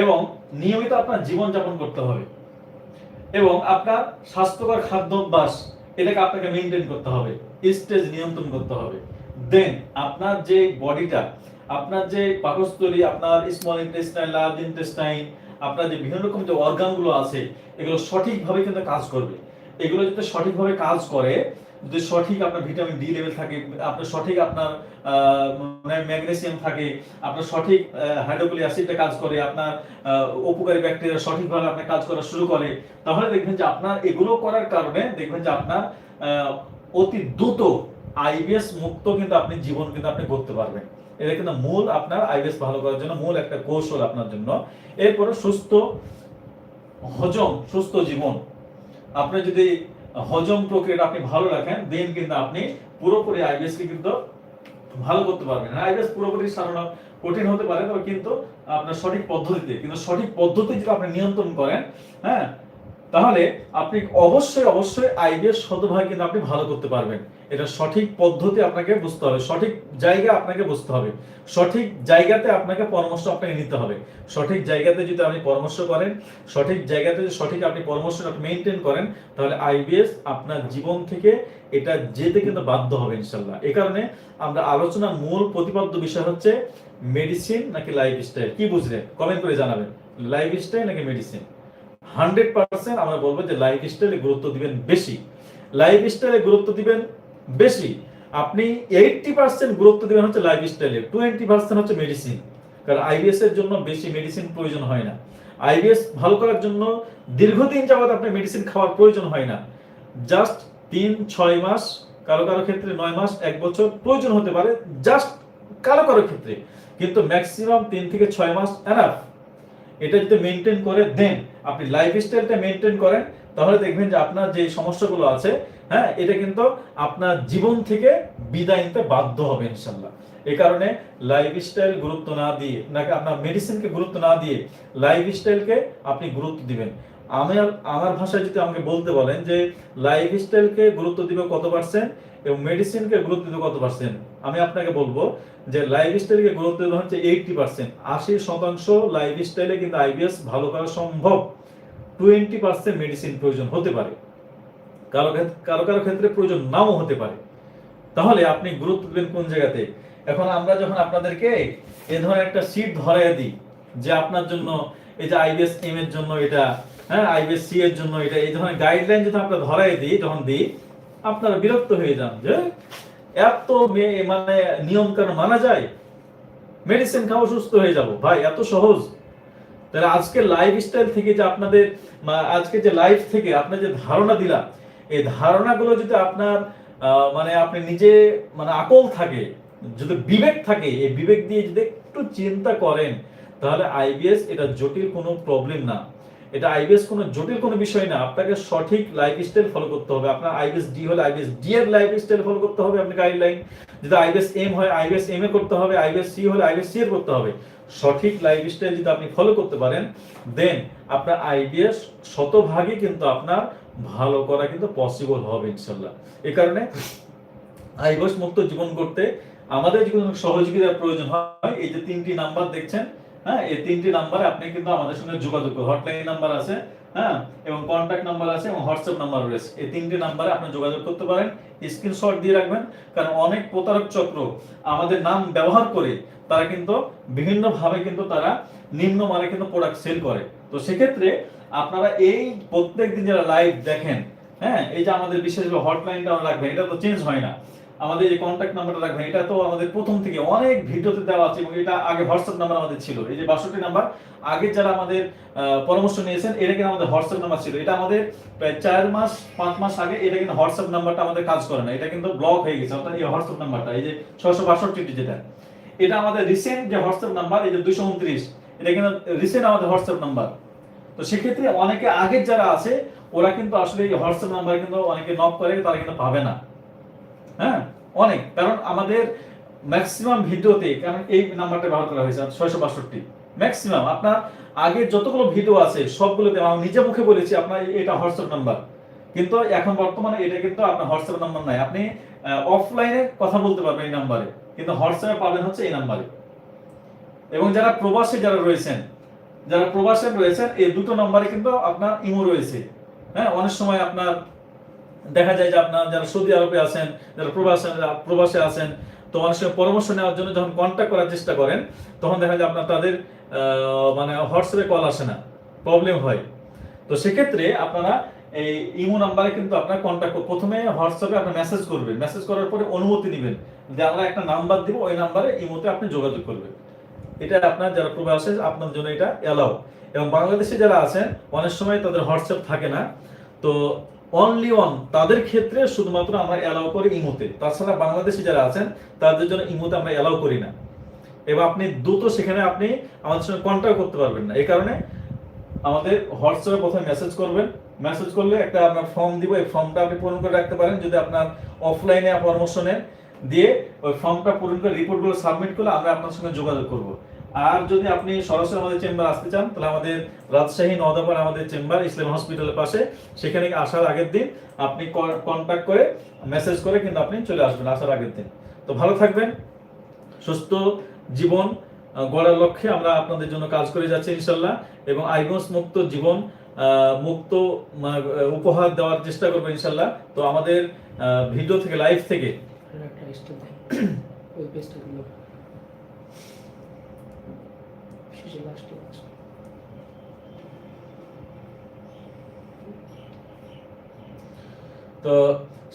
এবং নিয়মিত আপনার জীবন যাপন করতে হবে এবং আপনার স্বাস্থ্যকর খাদ্যাভ্যাস এটাকে আপনাকে মেইনটেইন করতে হবে, স্টেজ নিয়ন্ত্রণ করতে হবে। দেন আপনার যে বডিটা, আপনার যে পাকস্থলী, আপনার স্মল ইন্টেস্টাইন, লার্জ ইন্টেস্টাইন, আপনার যে বিভিন্ন রকম যে অর্গানগুলো আছে এগুলো সঠিকভাবে কিন্তু কাজ করবে। এগুলো যদি সঠিকভাবে কাজ করে, যদি সঠিক আপনার ভিটামিন ডি লেভেল থাকে, আপনার সঠিক আপনার ম্যাগনেসিয়াম থাকে, আপনার সঠিক হাইড্রোক্লোরিক অ্যাসিডটা কাজ করে, আপনার উপকারী ব্যাকটেরিয়া সঠিকভাবে আপনার কাজ করা শুরু করে, তাহলে দেখবেন যে আপনার এগুলো করার কারণে দেখবেন যে আপনার অতি দ্রুত আইবিএস মুক্ত কিন্তু আপনি জীবন কিন্তু আপনি করতে পারবেন। এটা কিন্তু মূল আপনার আইবিএস ভালো করার জন্য মূল একটা কৌশল আপনার জন্য। এরপরে সুস্থ হজম, সুস্থ জীবন, আপনি যদি হজম প্রক্রিয়াটা আপনি ভালো রাখেন দেন কিন্তু আপনি পুরোপুরি আইবিএস কে কিন্তু ভালো করতে পারবেন। আইবিএস পুরোপুরি সারানো কঠিন হতে পারে, তবে কিন্তু আপনার সঠিক পদ্ধতিতে, কিন্তু সঠিক পদ্ধতি যদি আপনি নিয়ন্ত্রণ করেন, তাহলে আপনি অবশ্যই আইবিএস শতভাগ কিন্তু আপনি ভালো করতে পারবেন। এটা সঠিক পদ্ধতি আপনাকে বুঝতে হবে, সঠিক জায়গা আপনাকে বুঝতে হবে, সঠিক জায়গাতে আপনাকে পরামর্শ আপনাকে নিতে হবে। সঠিক জায়গাতে যদি আপনি পরামর্শ করেন, সঠিক জায়গাতে যদি সঠিক আপনি পরামর্শ মেইনটেইন করেন, তাহলে আইবিএস আপনার জীবন থেকে এটা যেতে কিন্তু বাধ্য হবে ইনশাআল্লাহ। এই কারণে আমরা আলোচনার মূল প্রতিপাদ্য বিষয় হচ্ছে মেডিসিন নাকি লাইফস্টাইল। কি বুঝলেন কমেন্ট করে জানাবেন, লাইফস্টাইল নাকি মেডিসিন? 100% আমরা বলবো যে লাইফস্টাইলে গুরুত্ব দিবেন বেশি, লাইফস্টাইলে গুরুত্ব দিবেন বেশি। আপনি 80% গুরুত্ব দিবেন হচ্ছে লাইফস্টাইলে, 20% হচ্ছে মেডিসিন। কারণ আইবিএস এর জন্য বেশি মেডিসিন প্রয়োজন হয় না। আইবিএস ভালো করার জন্য দীর্ঘদিন যাবত আপনি মেডিসিন খাওয়ার প্রয়োজন হয় না। জাস্ট 3-6 মাস, কারো কারো ক্ষেত্রে 9 মাস, 1 বছর প্রয়োজন হতে পারে, জাস্ট কারো কারো ক্ষেত্রে, কিন্তু ম্যাক্সিমাম 3 থেকে 6 মাস এনাফ। এটা যদি মেইনটেইন করে দেন, আপনি লাইফস্টাইলটা মেইনটেইন করেন, তাহলে দেখবেন যে আপনার যে সমস্যাগুলো আছে, এটা কিন্তু আপনার জীবন থেকে বিদায় নিতে বাধ্য হবে ইনশাআল্লাহ। এই কারণে লাইফস্টাইল গুরুত্ব না দিয়ে, নাকি আপনার মেডিসিনকে গুরুত্ব না দিয়ে লাইফস্টাইলকে আপনি গুরুত্ব দিবেন। আমার ভাষায় যদি আমাকে বলতে বলেন যে লাইফস্টাইলকে গুরুত্ব দিবে কত পার্সেন্ট এবং মেডিসিনকে গুরুত্ব দিবে কত পার্সেন্ট, আমি আপনাকে বলবো যে লাইফস্টাইলকে গুরুত্ব দেওয়া হচ্ছে 80%। 80% লাইফস্টাইলে কিন্তু আইবিএস ভালো করা সম্ভব। 20% মেডিসিন প্রয়োজন হতে পারে, কারো কারো কারো ক্ষেত্রে প্রয়োজন নাও হতে পারে। তাহলে আপনি গুরুত্ব দেবেন কোন জায়গাতে? এখন আমরা যখন আপনাদেরকে এ ধরনের একটা সিট ধরায় দিই যে আপনার জন্য এই যে আইবিএস এম এর জন্য এটা, হ্যাঁ আইবিএস সি এর জন্য এটা, এই ধরনের গাইডলাইন যদি আমরা ধরায় দিই, যখন দিই আপনারা বিরক্ত হয়ে যান যে এত মানে নিয়ম কানুন মানা যায়, মেডিসিন খাও সুস্থ হয়ে যাব। ভাই এত সহজ? তাহলে আজকে লাইফস্টাইল থেকে যে আপনাদের আজকে যে লাইফ থেকে আপনার যে ধারণা দিলাম, এই ধারণাগুলো যদি আপনার মানে আপনি নিজে মানে আকল থাকে, যদি বিবেক থাকে, এই বিবেক দিয়ে যদি একটু চিন্তা করেন, তাহলে আইবিএস এটা জটিল কোনো প্রবলেম না, এটা আইবিএস কোনো জটিল কোনো বিষয় না। আপনাকে সঠিক লাইফস্টাইল ফলো করতে হবে। আপনার আইবিএস ডি হলে আইবিএস ডি এর লাইফস্টাইল ফলো করতে হবে, আপনি গাইডলাইন। যদি আইবিএস এম হয় আইবিএস এম এ করতে হবে, আইবিএস সি হলে আইবিএস সি এর করতে হবে। সঠিক লাইফস্টাইল যদি আপনি ফলো করতে পারেন, দেন আপনার আইবিএস শতভাগই কিন্তু আপনার ভালো করা কিন্তু পসিবল হবে ইনশাআল্লাহ। এই কারণে আইবিএস মুক্ত জীবন করতে আমাদের যে কোনো সহযোগিতার প্রয়োজন হয়, এই যে 3টি নাম্বার দেখছেন, হ্যাঁ এই 3টি নাম্বারে আপনি কিন্তু আমাদের সঙ্গে যোগাযোগ করুন। হটলাইন নাম্বার আছে, হ্যাঁ এবং কন্টাক্ট নাম্বার আছে এবং হোয়াটসঅ্যাপ নাম্বার রয়েছে। এই 3টি নাম্বারে আপনি যোগাযোগ করতে পারেন, স্ক্রিনশট দিয়ে রাখবেন। কারণ অনেক প্রতারক চক্র আমাদের নাম ব্যবহার করে তারা কিন্তু বিভিন্ন ভাবে কিন্তু তারা নিম্নমানের কিন্তু প্রোডাক্ট সেল করে। তো সেক্ষেত্রে আপনারা এই প্রত্যেকদিন যারা লাইভ দেখেন, হ্যাঁ এই যে আমাদের বিশেষভাবে হটলাইনটা রাখবেন, এটা তো চেঞ্জ হয় না। আমাদের যে কন্টাক্ট নাম্বারটা রাখবেন, এটা তো আমাদের প্রথম থেকে অনেক ভিডিওতে দেওয়া আছে এবং এটা আগে হোয়াটসঅ্যাপ নাম্বার আমাদের ছিল। এই যে 62 নাম্বার আগে যারা আমাদের পরামর্শ নিয়েছেন, এটা কিন্তু আমাদের হোয়াটসঅ্যাপ নাম্বার ছিল। এটা আমাদের প্রায় 4 মাস 5 মাস আগে এটা কিন্তু হোয়াটসঅ্যাপ নাম্বারটা আমাদের কাজ করে না, এটা কিন্তু ব্লক হয়ে গেছে। অর্থাৎ এই হোয়াটসঅ্যাপ নাম্বারটা এই যে 662 যেটা, এটা আমাদের রিসেন্ট যে হোয়াটসঅ্যাপ নাম্বার এই যে 229, এটা কিন্তু রিসেন্ট আমাদের হোয়াটসঅ্যাপ নাম্বার। তো সেক্ষেত্রে অনেকে আগের যারা আছে ওরা কিন্তু আসলে এই হোয়াটসঅ্যাপ নাম্বার কিন্তু অনেকে নক করে, তারা কিন্তু পাবে না, হ্যাঁ অনেক। কারণ আমাদের ম্যাক্সিমাম ভিডিওতে কারণ এই নাম্বারটা ব্যবহার করা হয়েছে 662 ম্যাক্সিমাম। আপনার আগে যতগুলো ভিডিও আছে সবগুলোতে আমি নিজে মুখে বলেছি আপনার এটা হোয়াটসঅ্যাপ নাম্বার, কিন্তু এখন বর্তমানে এটা কিন্তু আপনার হোয়াটসঅ্যাপ নাম্বার নাই। আপনি অফলাইনে কথা বলতে পারবেন এই নাম্বারে, কিন্তু হোয়াটসঅ্যাপে পাবেন হচ্ছে এই নাম্বারে। এবং যারা প্রবাসী যারা রয়েছেন, এই দুটো নাম্বারে কিন্তু আপনার ইমো রয়েছে। হ্যাঁ অনেক সময় আপনার দেখা যায় যে আপনার যারা সৌদি আরবে আছেন, যারা প্রবাসে আছেন, তো অনেক সময় পরামর্শ নেওয়ার জন্য যখন কন্ট্যাক্ট করার চেষ্টা করেন, তখন দেখা যায় আপনার তাদের মানে হোয়াটসঅ্যাপে কল আসে না, প্রবলেম হয়। তো সেক্ষেত্রে আপনারা এই ইমো নাম্বারে কিন্তু আপনার কন্ট্যাক্ট প্রথমে হোয়াটসঅ্যাপে আপনি মেসেজ করবেন, মেসেজ করার পরে অনুমতি নেবেন যে আমরা একটা নাম্বার দিব, ওই নাম্বারে ইমোতে আপনি যোগাযোগ করবেন। এটা আপনার যারা প্রবাসে আপনার জন্য এটা এলাও। এবং বাংলাদেশে যারা আছেন অনেক সময় তাদের হোয়াটসঅ্যাপ থাকে না, তো অনলি ওয়ান তাদের ক্ষেত্রে শুধুমাত্র আমরা এলাও করি ইমোতে। তাছাড়া বাংলাদেশে যারা আছেন তাদের জন্য ইমোতে আমরা এলাও করি না। এবং আপনি দ্রুত সেখানে আপনি আমাদের সঙ্গে কন্ট্যাক্ট করতে পারবেন না। এই কারণে আমাদের হোয়াটসঅ্যাপে প্রথমে মেসেজ করবেন, মেসেজ করলে একটা আমরা ফর্ম দিব, এই ফর্মটা আপনি পূরণ করে রাখতে পারেন। যদি আপনার অফলাইনে পরামর্শ নেন, দিয়ে ওই ফর্মটা পূরণ করে রিপোর্টগুলো সাবমিট করলে আমরা আপনার সঙ্গে যোগাযোগ করব। আর যদি আপনি সরাসরি আমাদের চেম্বার আসতে চান, তাহলে আমাদের রাজশাহী নওদাপাড়া আমাদের চেম্বার ইসলাম হসপিটালের পাশে, সেখানে আসার আগের দিন আপনি কন্ট্যাক্ট করে মেসেজ করে কিন্তু আপনি চলে আসবেন আসার আগের দিন। তো ভালো থাকবেন, সুস্থ জীবন গড়ার লক্ষ্যে আমরা আপনাদের জন্য কাজ করে যাচ্ছি ইনশাল্লাহ। এবং আইবিএস মুক্ত জীবন মুক্ত উপহার দেওয়ার চেষ্টা করবো ইনশাল্লাহ। তো আমাদের ভিডিও থেকে লাইভ থেকে তো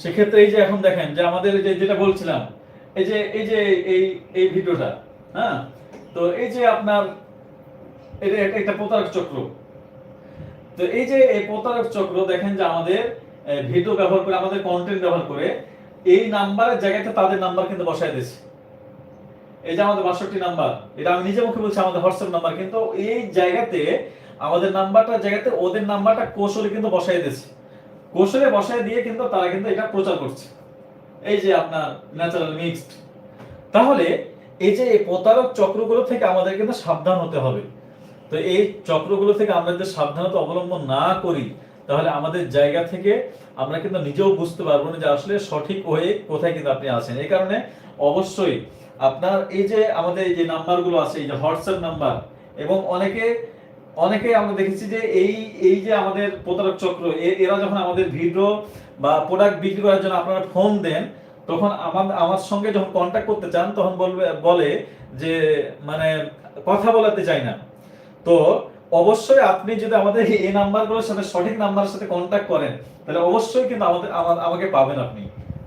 সেক্ষেত্রে এই যে এখন দেখেন যে আমাদের যেটা বলছিলাম, এই যে এই ভিডিওটা, হ্যাঁ তো এই যে আপনার এটা একটা প্রতারক চক্র। তো এই যে এই প্রতারক চক্র দেখেন যে আমাদের ভিডিও ব্যবহার করে, আমাদের কন্টেন্ট ব্যবহার করে এই নাম্বারের জায়গাতে তাদের নাম্বার কিন্তু বসায় দিয়েছে। এই যে আমাদের 62 নাম্বার, এটা আমি নিজে মুখে বলছি আমাদের হোয়াটসঅ্যাপ নাম্বার, কিন্তু এই জায়গাতে আমাদের নাম্বারটার জায়গাতে ওদের নাম্বারটা কৌশলে কিন্তু বসায় দিয়েছে। কৌশলে বসায় দিয়ে কিন্তু তারা কিন্তু এটা প্রচার করছে, এই যে আপনার ন্যাচারাল মিক্সড। তাহলে এই যে এই প্রতারক চক্রগুলো থেকে আমাদের কিন্তু সাবধান হতে হবে। তো এই চক্রগুলো থেকে আমরা যদি সাবধানতা অবলম্বন না করি, তাহলে আমাদের জায়গা থেকে আমরা কিন্তু নিজেও বুঝতে পারবো না যে আসলে সঠিক ওয়ে কোথায় কিন্তু আপনি আছেন। এই কারণে অবশ্যই আপনার এই যে আমাদের এই যে নাম্বারগুলো আছে, এই যে হোয়াটসঅ্যাপ নাম্বার, এবং অনেকে অনেকেই আমরা দেখেছি যে এই এই যে আমাদের প্রতারক চক্র, এরা যখন আমাদের ভিডিও বা প্রোডাক্ট বিক্রি করার জন্য আপনারা ফোন দেন, তখন আমার সঙ্গে যখন কন্ট্যাক্ট করতে চান তখন বলে যে মানে কথা বলাতে চাই না। তো অবশ্যই আপনি যদি আমাদের এই নাম্বারগুলোর সাথে সঠিক নাম্বারের সাথে কন্ট্যাক্ট করেন, তাহলে অবশ্যই কিন্তু আমাকে পাবেন আপনি।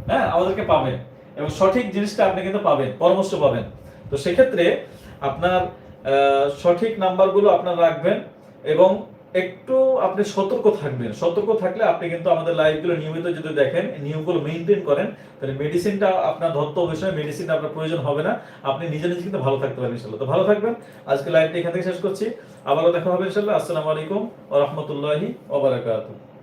হ্যাঁ, আমাদেরকে পাবেন এবং সঠিক জিনিসটা আপনি কিন্তু পাবেন, পরামর্শ পাবেন। তো সেক্ষেত্রে আপনার সঠিক নাম্বারগুলো আপনার রাখবেন এবং একটু আপনি সতর্ক থাকবেন। সতর্ক থাকলে আপনি কিন্তু আমাদের লাইভগুলো নিয়মিত যদি দেখেন, নিয়মগুলো মেইনটেইন করেন, তাহলে মেডিসিনটা আপনার ধরতে অবশ্যই মেডিসিনটা আপনার প্রয়োজন হবে না। আপনি নিজে নিজে কিন্তু ভালো থাকতে পারবেন ইনশাআল্লাহ। তো ভালো থাকবেন। আজকে লাইভটা এখান থেকে শেষ করছি। আবারও দেখা হবে ইনশাআল্লাহ। আসসালামু আলাইকুম ওয়া রাহমাতুল্লাহি ওয়া বারাকাতুহু।